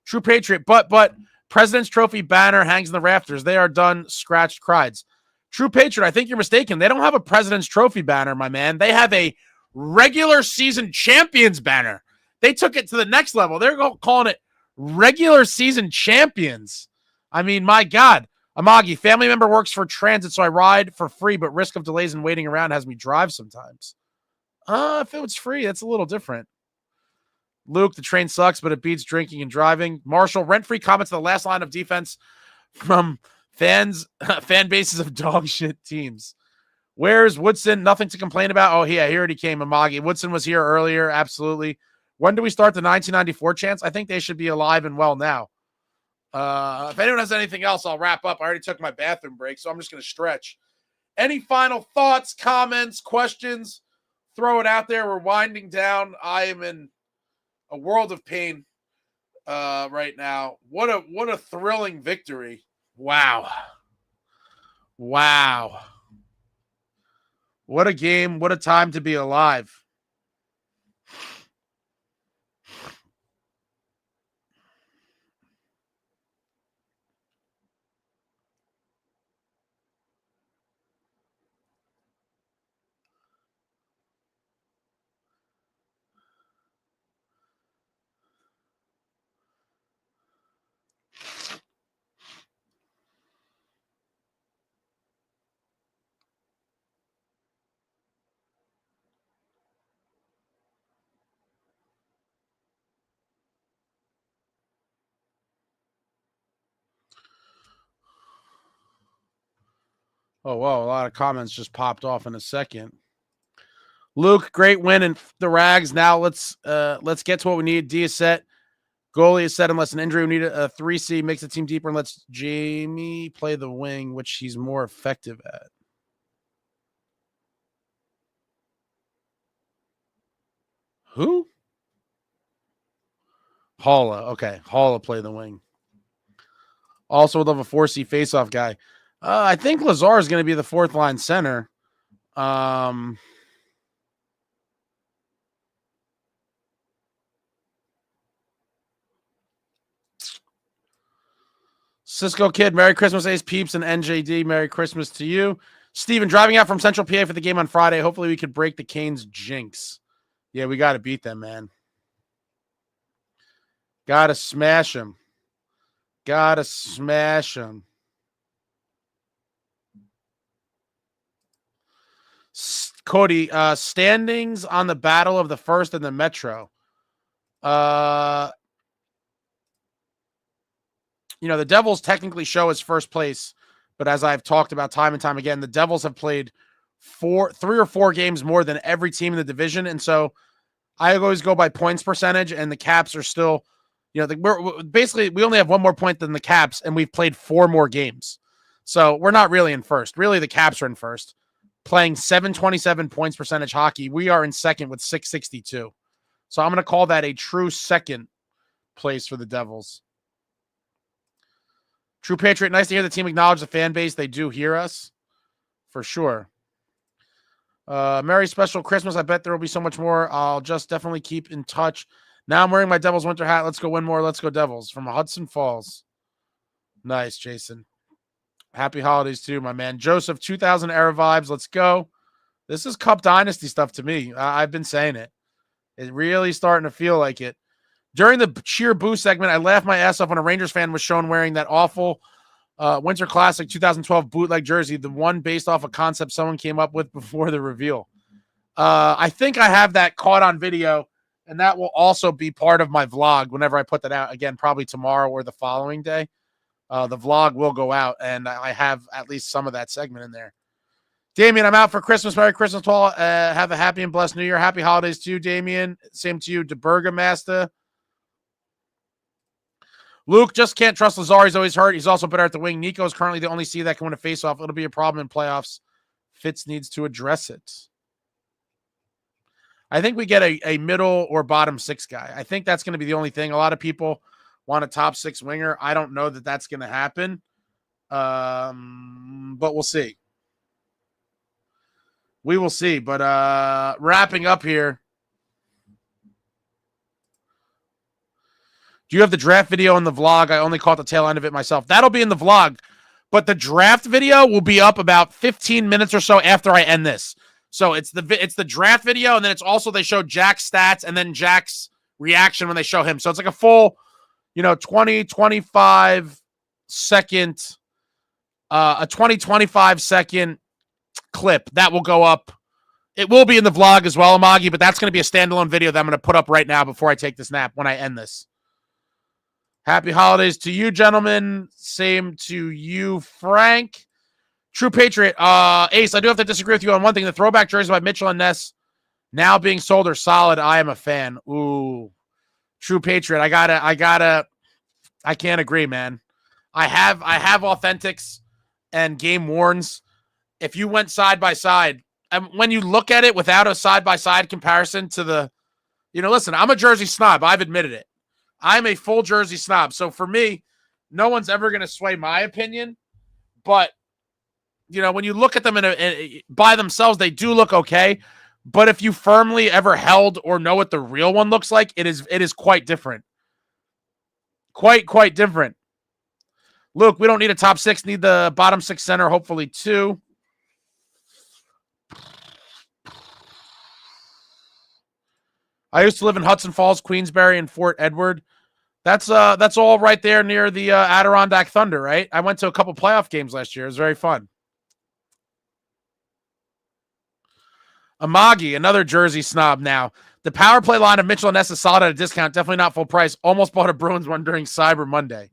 S1: True Patriot, but President's Trophy banner hangs in the rafters. They are done, scratched, cried. True Patriot, I think you're mistaken. They don't have a President's Trophy banner, my man. They have a regular season champions banner. They took it to the next level. They're calling it regular season champions. I mean, my God. Amagi, family member works for transit, so I ride for free, but risk of delays and waiting around has me drive sometimes. If it was free, that's a little different. Luke, the train sucks, but it beats drinking and driving. Marshall, rent-free comments to the last line of defense from fan bases of dog shit teams. Where's Woodson? Nothing to complain about. Oh, yeah, he already came. Amagi. Woodson was here earlier. Absolutely. When do we start the 1994 chants? I think they should be alive and well now. If anyone has anything else, I'll wrap up. I already took my bathroom break, so I'm just going to stretch. Any final thoughts, comments, questions? Throw it out there. We're winding down. I am in a world of pain right now. What a thrilling victory. Wow. What a game. What a time to be alive. Oh, whoa. A lot of comments just popped off in a second. Luke, great win in the Rags. Now let's get to what we need. D is set. Goalie is set unless an injury. We need a 3C, makes the team deeper, and lets Jamie play the wing, which he's more effective at. Who? Halla. Okay. Halla play the wing. Also would love a 4C faceoff guy. I think Lazar is going to be the fourth line center. Cisco Kid, Merry Christmas, Ace Peeps, and NJD. Merry Christmas to you. Steven, driving out from Central PA for the game on Friday. Hopefully we could break the Canes jinx. Yeah, we got to beat them, man. Got to smash them. Got to smash them. Cody, standings on the Battle of the First and the Metro. You know, the Devils technically show as first place, but as I've talked about time and time again, the Devils have played 3 or 4 games more than every team in the division, and so I always go by points percentage, and the Caps are still, you know, we only have 1 more point than the Caps, and we've played 4 more games. So we're not really in first. Really, the Caps are in first, playing 727 points percentage hockey. We are in second with 662. So I'm going to call that a true second place for the Devils. True Patriot, nice to hear the team acknowledge the fan base. They do hear us, for sure. Merry special Christmas. I bet there will be so much more. I'll just definitely keep in touch. Now I'm wearing my Devils winter hat. Let's go win more. Let's go Devils. From Hudson Falls. Nice, Jason. Happy holidays to you, my man. Joseph, 2000 era vibes. Let's go. This is Cup Dynasty stuff to me. I've been saying it. It's really starting to feel like it. During the cheer boo segment, I laughed my ass off when a Rangers fan was shown wearing that awful Winter Classic 2012 bootleg jersey, the one based off a concept someone came up with before the reveal. I think I have that caught on video, and that will also be part of my vlog whenever I put that out. Again, probably tomorrow or the following day. The vlog will go out, and I have at least some of that segment in there. Damien, I'm out for Christmas. Merry Christmas to all. Have a happy and blessed New Year. Happy holidays to you, Damien. Same to you, DeBurga Master. Luke, just can't trust Lazar. He's always hurt. He's also better at the wing. Nico is currently the only C that can win a faceoff. It'll be a problem in playoffs. Fitz needs to address it. I think we get a middle or bottom 6 guy. I think that's going to be the only thing. A lot of people want a top 6 winger. I don't know that that's going to happen, but we'll see. We will see. But wrapping up here. Do you have the draft video in the vlog? I only caught the tail end of it myself. That'll be in the vlog, but the draft video will be up about 15 minutes or so after I end this. So it's the draft video, and then it's also they show Jack's stats and then Jack's reaction when they show him. So it's like a full, 20, 25 second, a 20, 25 second clip that will go up. It will be in the vlog as well, Amagi, but that's going to be a standalone video that I'm going to put up right now before I take this nap when I end this. Happy holidays to you, gentlemen. Same to you, Frank. True Patriot. Ace, I do have to disagree with you on one thing. The throwback jerseys by Mitchell and Ness now being sold are solid. I am a fan. Ooh. True Patriot. I can't agree, man. I have Authentics and Game Worns. If you went side by side, and when you look at it without a side-by-side comparison to the, listen, I'm a jersey snob. I've admitted it. I'm a full jersey snob. So for me, no one's ever going to sway my opinion. But, when you look at them by themselves, they do look okay. But if you firmly ever held or know what the real one looks like, it is quite different. Quite different. Luke, we don't need a top 6. Need the bottom 6 center, hopefully 2. I used to live in Hudson Falls, Queensbury, and Fort Edward. That's all right there near the Adirondack Thunder, right? I went to a couple playoff games last year. It was very fun. Amagi, another jersey snob now. The power play line of Mitchell and Ness is solid at a discount. Definitely not full price. Almost bought a Bruins one during Cyber Monday.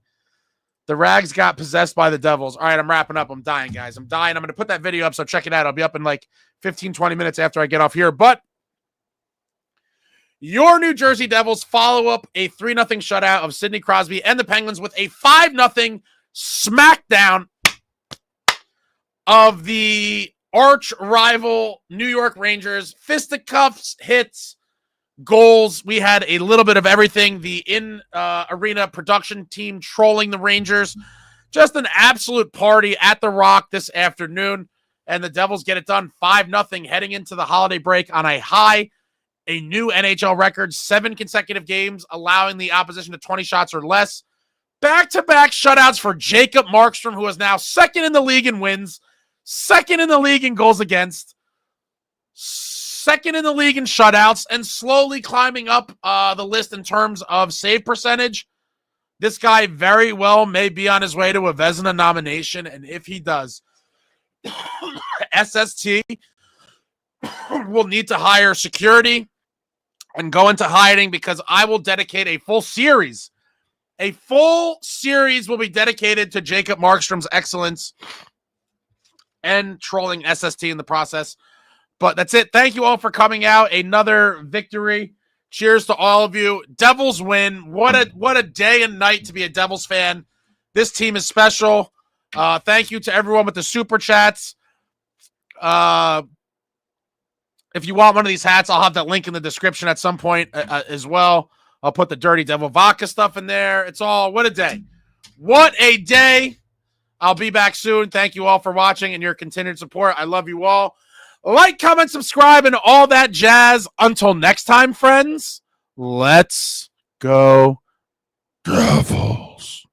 S1: The Rags got possessed by the Devils. All right, I'm wrapping up. I'm dying, guys. I'm dying. I'm going to put that video up, so check it out. I'll be up in like 15, 20 minutes after I get off here. But your New Jersey Devils follow up a 3-0 shutout of Sidney Crosby and the Penguins with a 5-0 smackdown of the arch rival New York Rangers. Fisticuffs, hits, goals. We had a little bit of everything. The in-arena production team trolling the Rangers. Just an absolute party at the Rock this afternoon. And the Devils get it done 5-0 heading into the holiday break on a high. A new NHL record, 7 consecutive games, allowing the opposition to 20 shots or less. Back-to-back shutouts for Jacob Markstrom, who is now second in the league in wins, second in the league in goals against, second in the league in shutouts, and slowly climbing up the list in terms of save percentage. This guy very well may be on his way to a Vezina nomination, and if he does, SST will need to hire security and go into hiding, because I will dedicate a full series. A full series will be dedicated to Jacob Markstrom's excellence and trolling SST in the process. But that's it. Thank you all for coming out. Another victory. Cheers to all of you. Devils win. What a day and night to be a Devils fan. This team is special. Thank you to everyone with the super chats. If you want one of these hats, I'll have that link in the description at some point as well. I'll put the Dirty Devil Vodka stuff in there. It's all, what a day. What a day. I'll be back soon. Thank you all for watching and your continued support. I love you all. Like, comment, subscribe, and all that jazz. Until next time, friends, let's go Devils.